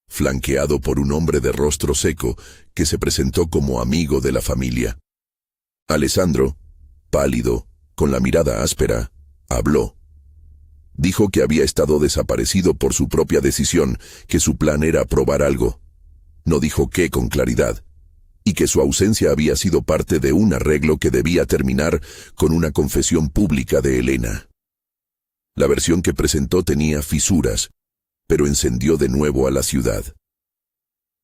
flanqueado por un hombre de rostro seco que se presentó como amigo de la familia. Alessandro, pálido, con la mirada áspera, habló. Dijo que había estado desaparecido por su propia decisión, que su plan era probar algo. No dijo qué con claridad, y que su ausencia había sido parte de un arreglo que debía terminar con una confesión pública de Elena. La versión que presentó tenía fisuras, pero encendió de nuevo a la ciudad.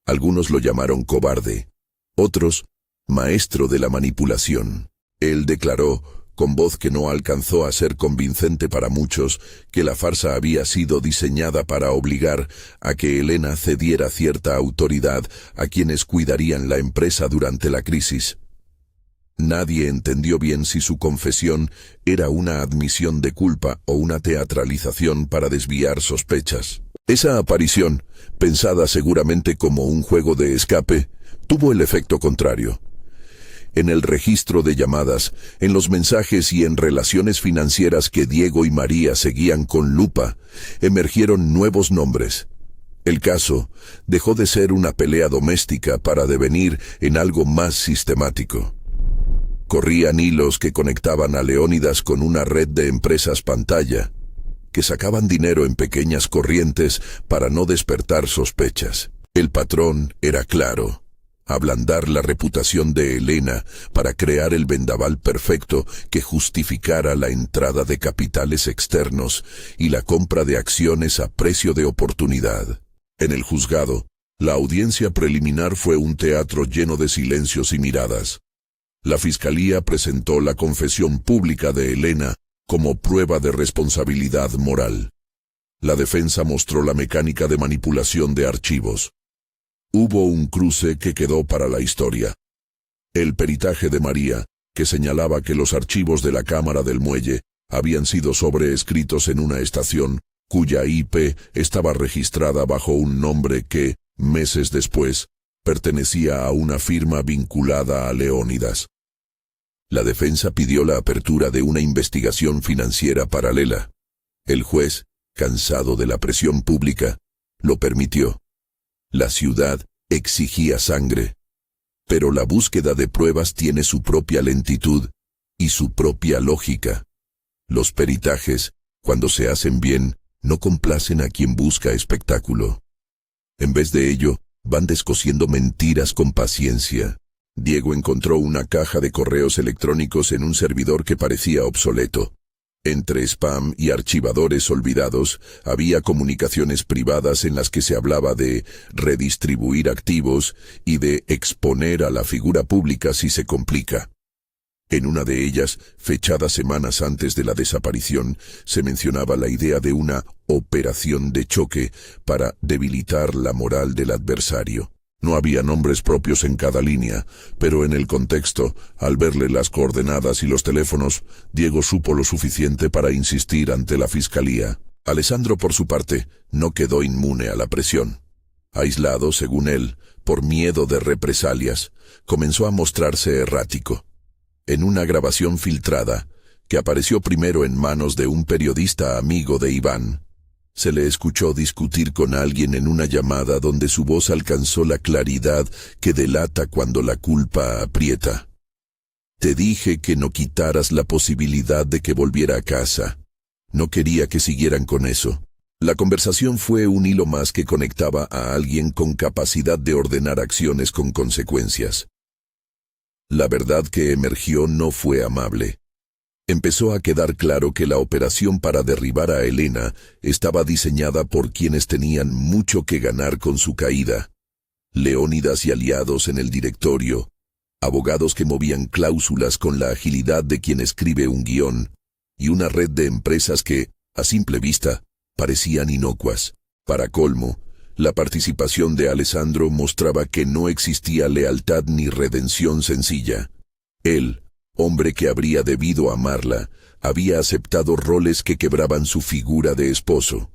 Algunos lo llamaron cobarde, otros, maestro de la manipulación. Él declaró, con voz que no alcanzó a ser convincente para muchos, que la farsa había sido diseñada para obligar a que Elena cediera cierta autoridad a quienes cuidarían la empresa durante la crisis. Nadie entendió bien si su confesión era una admisión de culpa o una teatralización para desviar sospechas. Esa aparición, pensada seguramente como un juego de escape, tuvo el efecto contrario. En el registro de llamadas, en los mensajes y en relaciones financieras que Diego y María seguían con lupa, emergieron nuevos nombres. El caso dejó de ser una pelea doméstica para devenir en algo más sistemático. Corrían hilos que conectaban a Leónidas con una red de empresas pantalla, que sacaban dinero en pequeñas corrientes para no despertar sospechas. El patrón era claro: ablandar la reputación de Elena para crear el vendaval perfecto que justificara la entrada de capitales externos y la compra de acciones a precio de oportunidad. En el juzgado, la audiencia preliminar fue un teatro lleno de silencios y miradas. La fiscalía presentó la confesión pública de Elena como prueba de responsabilidad moral. La defensa mostró la mecánica de manipulación de archivos. Hubo un cruce que quedó para la historia. El peritaje de María, que señalaba que los archivos de la Cámara del Muelle habían sido sobreescritos en una estación cuya IP estaba registrada bajo un nombre que, meses después, pertenecía a una firma vinculada a Leónidas. La defensa pidió la apertura de una investigación financiera paralela. El juez, cansado de la presión pública, lo permitió. La ciudad exigía sangre, pero la búsqueda de pruebas tiene su propia lentitud y su propia lógica. Los peritajes, cuando se hacen bien, no complacen a quien busca espectáculo. En vez de ello, van descosiendo mentiras con paciencia. Diego encontró una caja de correos electrónicos en un servidor que parecía obsoleto. Entre spam y archivadores olvidados, había comunicaciones privadas en las que se hablaba de redistribuir activos y de exponer a la figura pública si se complica. En una de ellas, fechada semanas antes de la desaparición, se mencionaba la idea de una operación de choque para debilitar la moral del adversario. No había nombres propios en cada línea, pero en el contexto, al verle las coordenadas y los teléfonos, Diego supo lo suficiente para insistir ante la fiscalía. Alessandro, por su parte, no quedó inmune a la presión. Aislado, según él, por miedo de represalias, comenzó a mostrarse errático. En una grabación filtrada, que apareció primero en manos de un periodista amigo de Iván, se le escuchó discutir con alguien en una llamada donde su voz alcanzó la claridad que delata cuando la culpa aprieta. Te dije que no quitaras la posibilidad de que volviera a casa. No quería que siguieran con eso. La conversación fue un hilo más que conectaba a alguien con capacidad de ordenar acciones con consecuencias. La verdad que emergió no fue amable. Empezó a quedar claro que la operación para derribar a Elena estaba diseñada por quienes tenían mucho que ganar con su caída. Leónidas y aliados en el directorio, abogados que movían cláusulas con la agilidad de quien escribe un guión, y una red de empresas que, a simple vista, parecían inocuas. Para colmo, la participación de Alessandro mostraba que no existía lealtad ni redención sencilla. Él, hombre que habría debido amarla, había aceptado roles que quebraban su figura de esposo.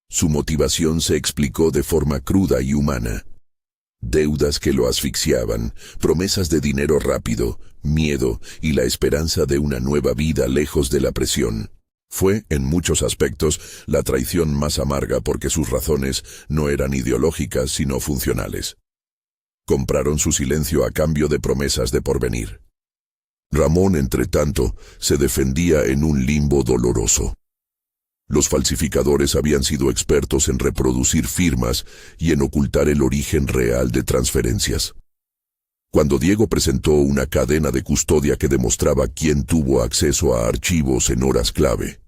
Su motivación se explicó de forma cruda y humana. Deudas que lo asfixiaban, promesas de dinero rápido, miedo y la esperanza de una nueva vida lejos de la presión. Fue, en muchos aspectos, la traición más amarga porque sus razones no eran ideológicas sino funcionales. Compraron su silencio a cambio de promesas de porvenir. Ramón, entretanto, se defendía en un limbo doloroso. Los falsificadores habían sido expertos en reproducir firmas y en ocultar el origen real de transferencias. Cuando Diego presentó una cadena de custodia que demostraba quién tuvo acceso a archivos en horas clave,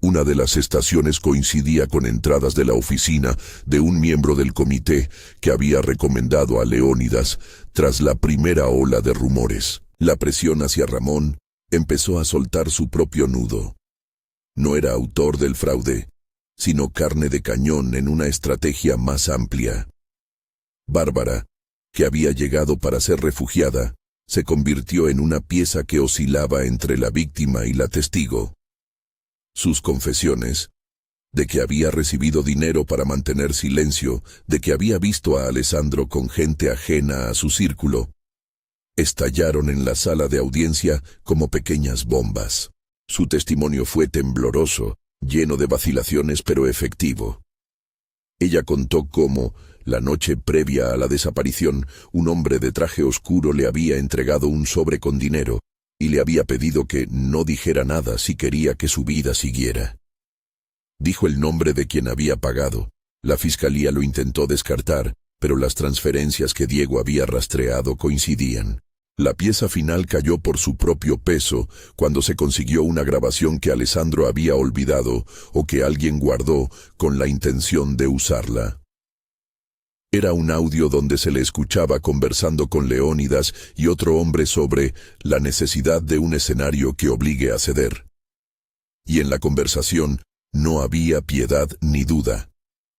una de las estaciones coincidía con entradas de la oficina de un miembro del comité que había recomendado a Leónidas tras la primera ola de rumores. La presión hacia Ramón empezó a soltar su propio nudo. No era autor del fraude, sino carne de cañón en una estrategia más amplia. Bárbara, que había llegado para ser refugiada, se convirtió en una pieza que oscilaba entre la víctima y la testigo. Sus confesiones, de que había recibido dinero para mantener silencio, de que había visto a Alessandro con gente ajena a su círculo, estallaron en la sala de audiencia como pequeñas bombas. Su testimonio fue tembloroso, lleno de vacilaciones pero efectivo. Ella contó cómo, la noche previa a la desaparición, un hombre de traje oscuro le había entregado un sobre con dinero y le había pedido que no dijera nada si quería que su vida siguiera. Dijo el nombre de quien había pagado. La fiscalía lo intentó descartar, pero las transferencias que Diego había rastreado coincidían. La pieza final cayó por su propio peso cuando se consiguió una grabación que Alessandro había olvidado o que alguien guardó con la intención de usarla. Era un audio donde se le escuchaba conversando con Leónidas y otro hombre sobre la necesidad de un escenario que obligue a ceder. Y en la conversación no había piedad ni duda.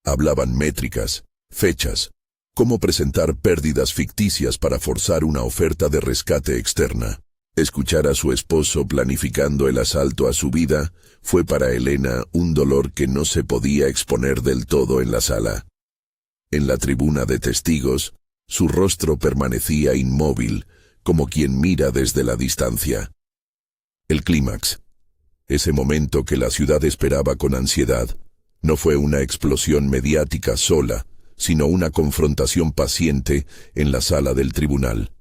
Hablaban métricas, fechas, cómo presentar pérdidas ficticias para forzar una oferta de rescate externa. Escuchar a su esposo planificando el asalto a su vida fue para Elena un dolor que no se podía exponer del todo en la sala. En la tribuna de testigos, su rostro permanecía inmóvil, como quien mira desde la distancia. El clímax, ese momento que la ciudad esperaba con ansiedad, no fue una explosión mediática sola, sino una confrontación paciente en la sala del tribunal.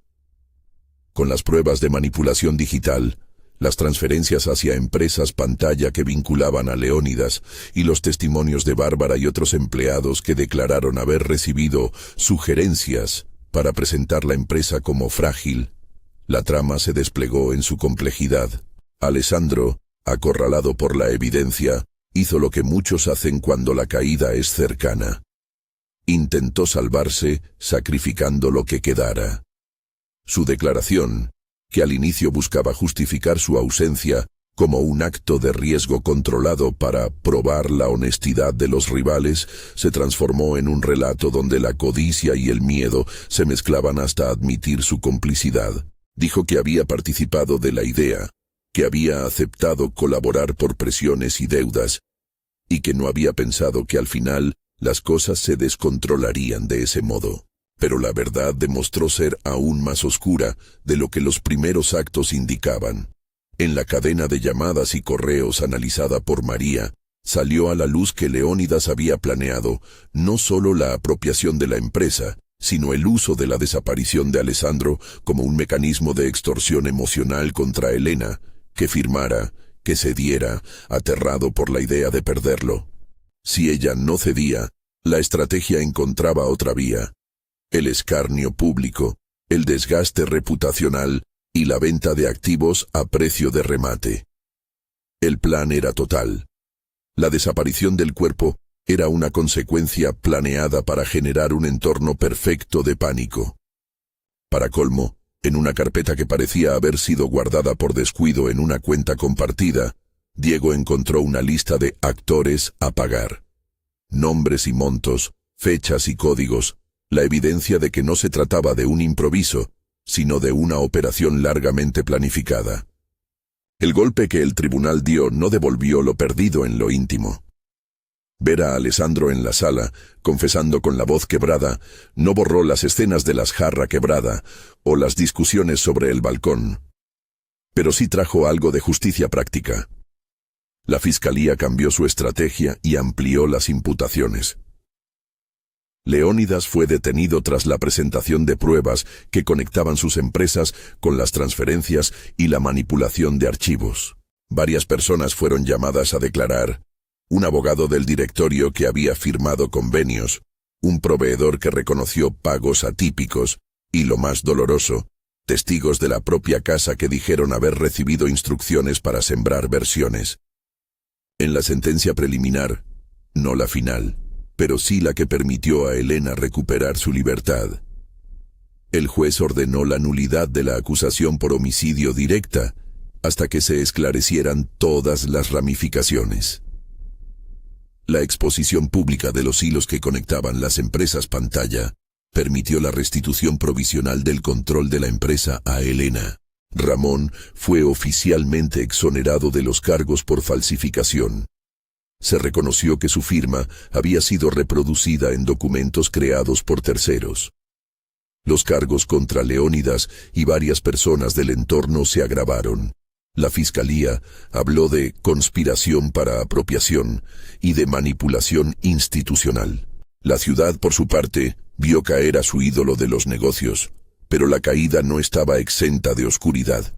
Con las pruebas de manipulación digital, las transferencias hacia empresas pantalla que vinculaban a Leónidas y los testimonios de Bárbara y otros empleados que declararon haber recibido sugerencias para presentar la empresa como frágil, la trama se desplegó en su complejidad. Alessandro, acorralado por la evidencia, hizo lo que muchos hacen cuando la caída es cercana. Intentó salvarse sacrificando lo que quedara. Su declaración, que al inicio buscaba justificar su ausencia, Como un acto de riesgo controlado para probar la honestidad de los rivales, se transformó en un relato donde la codicia y el miedo se mezclaban hasta admitir su complicidad. Dijo que había participado de la idea, que había aceptado colaborar por presiones y deudas, y que no había pensado que al final las cosas se descontrolarían de ese modo. Pero la verdad demostró ser aún más oscura de lo que los primeros actos indicaban. En la cadena de llamadas y correos analizada por María, salió a la luz que Leónidas había planeado no solo la apropiación de la empresa, sino el uso de la desaparición de Alessandro como un mecanismo de extorsión emocional contra Helena, que firmara, que cediera, aterrado por la idea de perderlo. Si ella no cedía, la estrategia encontraba otra vía: el escarnio público, el desgaste reputacional y la venta de activos a precio de remate. El plan era total. La desaparición del cuerpo era una consecuencia planeada para generar un entorno perfecto de pánico. Para colmo, en una carpeta que parecía haber sido guardada por descuido en una cuenta compartida, Diego encontró una lista de actores a pagar. Nombres y montos, fechas y códigos, la evidencia de que no se trataba de un improviso, sino de una operación largamente planificada. El golpe que el tribunal dio no devolvió lo perdido en lo íntimo. Ver a Alessandro en la sala, confesando con la voz quebrada, no borró las escenas de las jarra quebrada o las discusiones sobre el balcón. Pero sí trajo algo de justicia práctica. La fiscalía cambió su estrategia y amplió las imputaciones. Leónidas fue detenido tras la presentación de pruebas que conectaban sus empresas con las transferencias y la manipulación de archivos. Varias personas fueron llamadas a declarar: un abogado del directorio que había firmado convenios, un proveedor que reconoció pagos atípicos y, lo más doloroso, testigos de la propia casa que dijeron haber recibido instrucciones para sembrar versiones. En la sentencia preliminar, no la final, pero sí la que permitió a Helena recuperar su libertad, el juez ordenó la nulidad de la acusación por homicidio directa hasta que se esclarecieran todas las ramificaciones. La exposición pública de los hilos que conectaban las empresas pantalla permitió la restitución provisional del control de la empresa a Helena. Ramón fue oficialmente exonerado de los cargos por falsificación. Se reconoció que su firma había sido reproducida en documentos creados por terceros. Los cargos contra Leónidas y varias personas del entorno se agravaron. La fiscalía habló de conspiración para apropiación y de manipulación institucional. La ciudad, por su parte, vio caer a su ídolo de los negocios, pero la caída no estaba exenta de oscuridad.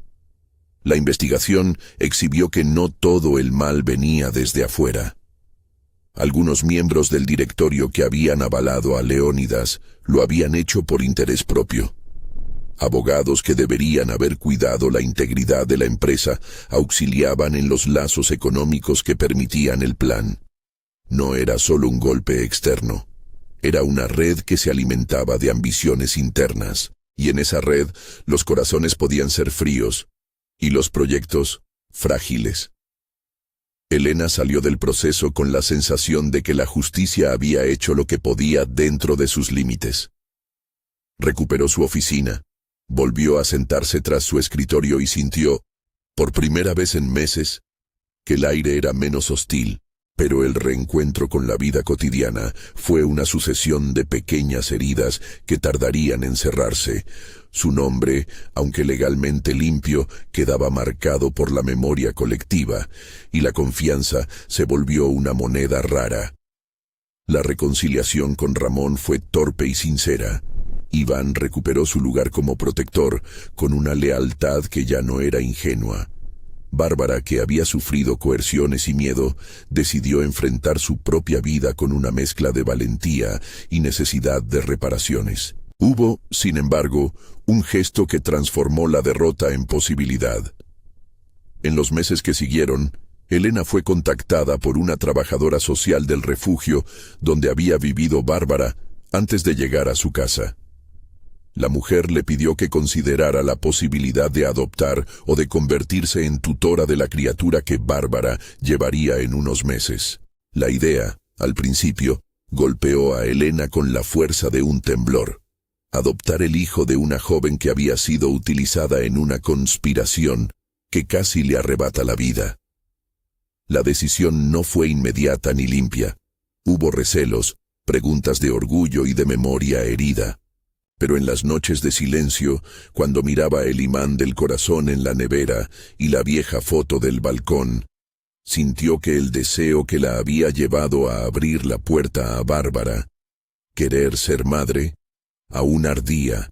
La investigación exhibió que no todo el mal venía desde afuera. Algunos miembros del directorio que habían avalado a Leónidas lo habían hecho por interés propio. Abogados que deberían haber cuidado la integridad de la empresa auxiliaban en los lazos económicos que permitían el plan. No era solo un golpe externo, era una red que se alimentaba de ambiciones internas, y en esa red los corazones podían ser fríos y los proyectos frágiles. Helena salió del proceso con la sensación de que la justicia había hecho lo que podía dentro de sus límites. Recuperó su oficina, volvió a sentarse tras su escritorio y sintió, por primera vez en meses, que el aire era menos hostil, pero el reencuentro con la vida cotidiana fue una sucesión de pequeñas heridas que tardarían en cerrarse. Su nombre, aunque legalmente limpio, quedaba marcado por la memoria colectiva, y la confianza se volvió una moneda rara. La reconciliación con Ramón fue torpe y sincera. Iván recuperó su lugar como protector, con una lealtad que ya no era ingenua. Bárbara, que había sufrido coerciones y miedo, decidió enfrentar su propia vida con una mezcla de valentía y necesidad de reparaciones. Hubo, sin embargo, un gesto que transformó la derrota en posibilidad. En los meses que siguieron, Helena fue contactada por una trabajadora social del refugio donde había vivido Bárbara antes de llegar a su casa. La mujer le pidió que considerara la posibilidad de adoptar o de convertirse en tutora de la criatura que Bárbara llevaría en unos meses. La idea, al principio, golpeó a Elena con la fuerza de un temblor. Adoptar el hijo de una joven que había sido utilizada en una conspiración que casi le arrebata la vida. La decisión no fue inmediata ni limpia. Hubo recelos, preguntas de orgullo y de memoria herida. Pero en las noches de silencio, cuando miraba el imán del corazón en la nevera y la vieja foto del balcón, sintió que el deseo que la había llevado a abrir la puerta a Bárbara, querer ser madre, aún ardía,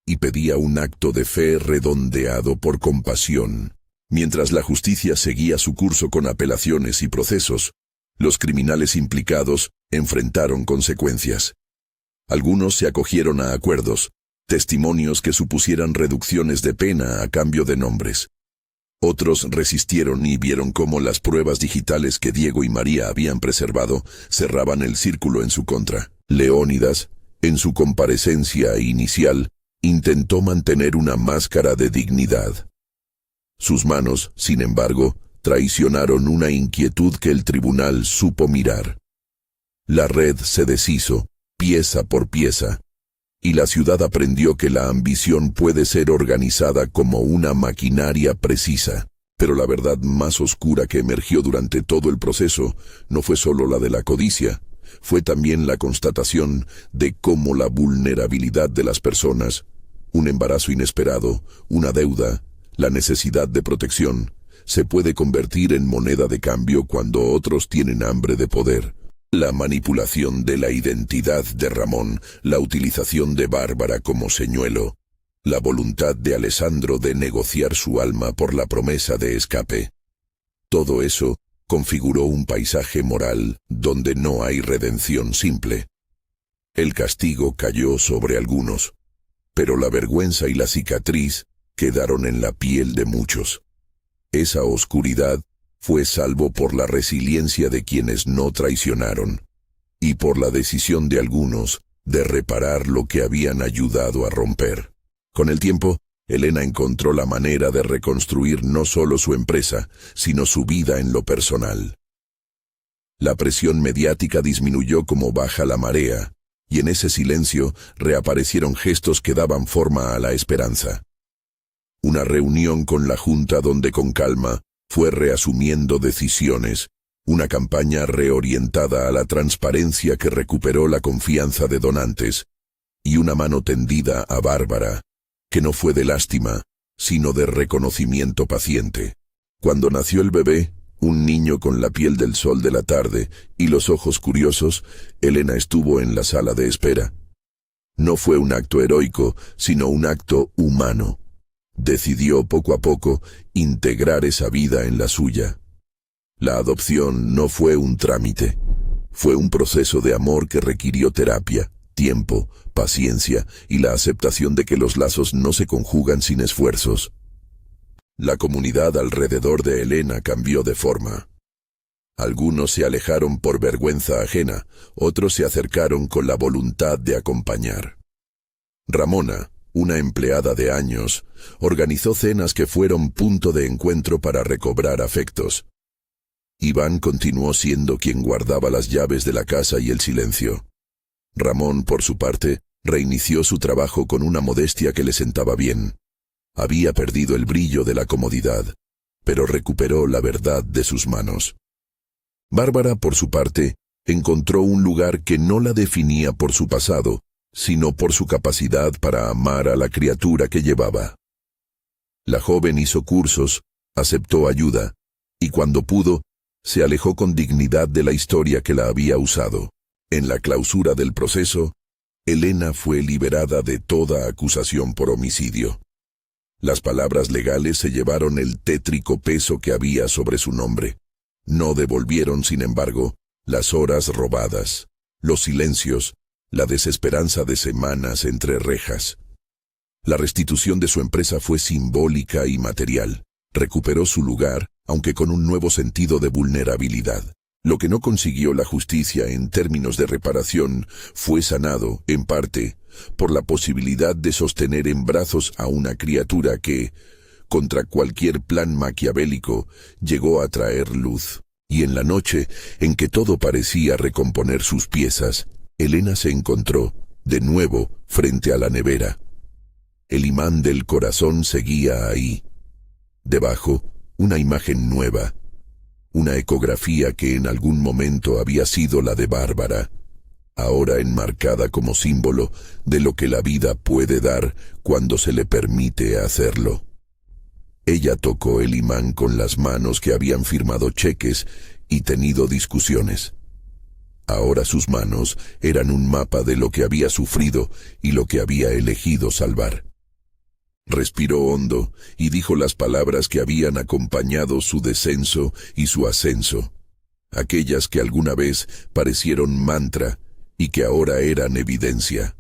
y pedía un acto de fe redondeado por compasión. Mientras la justicia seguía su curso con apelaciones y procesos, los criminales implicados enfrentaron consecuencias. Algunos se acogieron a acuerdos, testimonios que supusieran reducciones de pena a cambio de nombres. Otros resistieron y vieron cómo las pruebas digitales que Diego y María habían preservado cerraban el círculo en su contra. Leónidas, en su comparecencia inicial, intentó mantener una máscara de dignidad. Sus manos, sin embargo, traicionaron una inquietud que el tribunal supo mirar. La red se deshizo, pieza por pieza, y la ciudad aprendió que la ambición puede ser organizada como una maquinaria precisa. Pero la verdad más oscura que emergió durante todo el proceso no fue solo la de la codicia, fue también la constatación de cómo la vulnerabilidad de las personas, un embarazo inesperado, una deuda, la necesidad de protección, se puede convertir en moneda de cambio cuando otros tienen hambre de poder. La manipulación de la identidad de Ramón, la utilización de Bárbara como señuelo, la voluntad de Alessandro de negociar su alma por la promesa de escape. Todo eso configuró un paisaje moral donde no hay redención simple. El castigo cayó sobre algunos, pero la vergüenza y la cicatriz quedaron en la piel de muchos. Esa oscuridad fue salvo por la resiliencia de quienes no traicionaron, y por la decisión de algunos de reparar lo que habían ayudado a romper. Con el tiempo, Elena encontró la manera de reconstruir no solo su empresa, sino su vida en lo personal. La presión mediática disminuyó como baja la marea, y en ese silencio reaparecieron gestos que daban forma a la esperanza. Una reunión con la Junta donde con calma fue reasumiendo decisiones, una campaña reorientada a la transparencia que recuperó la confianza de donantes, y una mano tendida a Bárbara, que no fue de lástima, sino de reconocimiento paciente. Cuando nació el bebé, un niño con la piel del sol de la tarde y los ojos curiosos, Elena estuvo en la sala de espera. No fue un acto heroico, sino un acto humano. Decidió poco a poco integrar esa vida en la suya. La adopción no fue un trámite, fue un proceso de amor que requirió terapia, tiempo, paciencia y la aceptación de que los lazos no se conjugan sin esfuerzos. La comunidad alrededor de Elena cambió de forma. Algunos se alejaron por vergüenza ajena, otros se acercaron con la voluntad de acompañar. Ramona, una empleada de años, organizó cenas que fueron punto de encuentro para recobrar afectos. Iván continuó siendo quien guardaba las llaves de la casa y el silencio. Ramón, por su parte, reinició su trabajo con una modestia que le sentaba bien. Había perdido el brillo de la comodidad, pero recuperó la verdad de sus manos. Bárbara, por su parte, encontró un lugar que no la definía por su pasado, sino por su capacidad para amar a la criatura que llevaba. La joven hizo cursos, aceptó ayuda, y cuando pudo, se alejó con dignidad de la historia que la había usado. En la clausura del proceso, Elena fue liberada de toda acusación por homicidio. Las palabras legales se llevaron el tétrico peso que había sobre su nombre. No devolvieron, sin embargo, las horas robadas, los silencios, la desesperanza de semanas entre rejas. La restitución de su empresa fue simbólica y material. Recuperó su lugar, aunque con un nuevo sentido de vulnerabilidad. Lo que no consiguió la justicia en términos de reparación fue sanado, en parte, por la posibilidad de sostener en brazos a una criatura que, contra cualquier plan maquiavélico, llegó a traer luz. Y en la noche, en que todo parecía recomponer sus piezas, Elena se encontró, de nuevo, frente a la nevera. El imán del corazón seguía ahí. Debajo, una imagen nueva. Una ecografía que en algún momento había sido la de Bárbara, ahora enmarcada como símbolo de lo que la vida puede dar cuando se le permite hacerlo. Ella tocó el imán con las manos que habían firmado cheques y tenido discusiones. Ahora sus manos eran un mapa de lo que había sufrido y lo que había elegido salvar. Respiró hondo y dijo las palabras que habían acompañado su descenso y su ascenso, aquellas que alguna vez parecieron mantra y que ahora eran evidencia.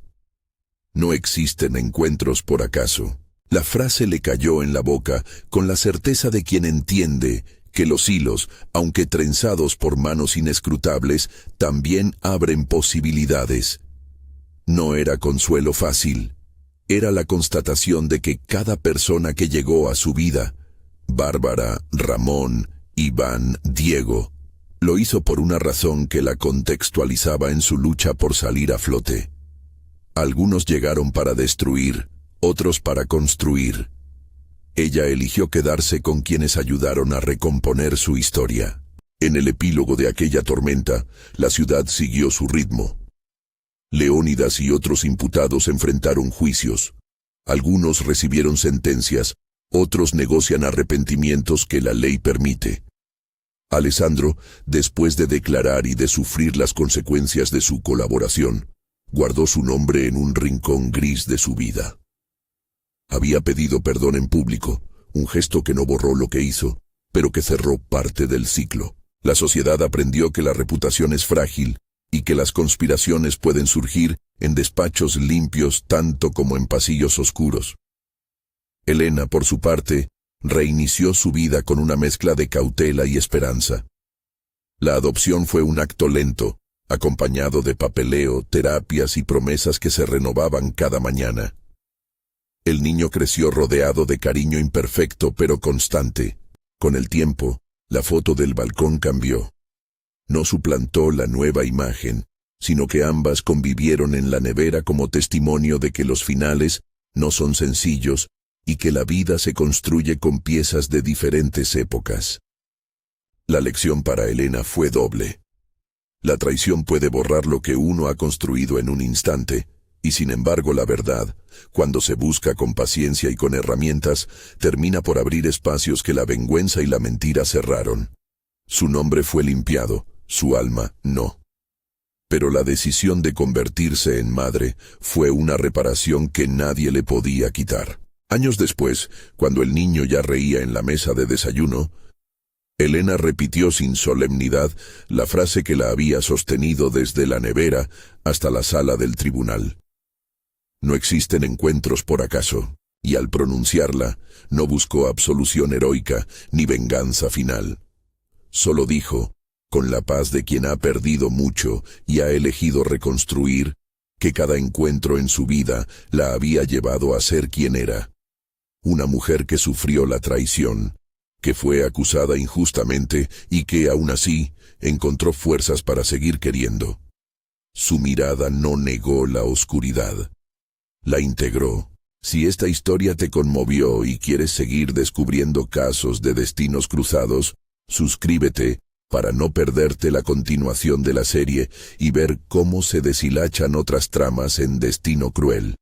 No existen encuentros por acaso. La frase le cayó en la boca con la certeza de quien entiende que los hilos, aunque trenzados por manos inescrutables, también abren posibilidades. No era consuelo fácil. Era la constatación de que cada persona que llegó a su vida, Bárbara, Ramón, Iván, Diego, lo hizo por una razón que la contextualizaba en su lucha por salir a flote. Algunos llegaron para destruir, otros para construir. Ella eligió quedarse con quienes ayudaron a recomponer su historia. En el epílogo de aquella tormenta, la ciudad siguió su ritmo. Leónidas y otros imputados enfrentaron juicios. Algunos recibieron sentencias, otros negocian arrepentimientos que la ley permite. Alessandro, después de declarar y de sufrir las consecuencias de su colaboración, guardó su nombre en un rincón gris de su vida. Había pedido perdón en público, un gesto que no borró lo que hizo, pero que cerró parte del ciclo. La sociedad aprendió que la reputación es frágil y que las conspiraciones pueden surgir en despachos limpios tanto como en pasillos oscuros. Elena, por su parte, reinició su vida con una mezcla de cautela y esperanza. La adopción fue un acto lento, acompañado de papeleo, terapias y promesas que se renovaban cada mañana. El niño creció rodeado de cariño imperfecto pero constante. Con el tiempo, la foto del balcón cambió. No suplantó la nueva imagen, sino que ambas convivieron en la nevera como testimonio de que los finales no son sencillos y que la vida se construye con piezas de diferentes épocas. La lección para Elena fue doble. La traición puede borrar lo que uno ha construido en un instante, y sin embargo la verdad, cuando se busca con paciencia y con herramientas, termina por abrir espacios que la vergüenza y la mentira cerraron. Su nombre fue limpiado, su alma no. Pero la decisión de convertirse en madre fue una reparación que nadie le podía quitar. Años después, cuando el niño ya reía en la mesa de desayuno, Elena repitió sin solemnidad la frase que la había sostenido desde la nevera hasta la sala del tribunal. No existen encuentros por acaso, y al pronunciarla, no buscó absolución heroica ni venganza final. Solo dijo, con la paz de quien ha perdido mucho y ha elegido reconstruir, que cada encuentro en su vida la había llevado a ser quien era. Una mujer que sufrió la traición, que fue acusada injustamente y que, aún así, encontró fuerzas para seguir queriendo. Su mirada no negó la oscuridad. La integró. Si esta historia te conmovió y quieres seguir descubriendo casos de destinos cruzados, suscríbete para no perderte la continuación de la serie y ver cómo se deshilachan otras tramas en Destino Cruel.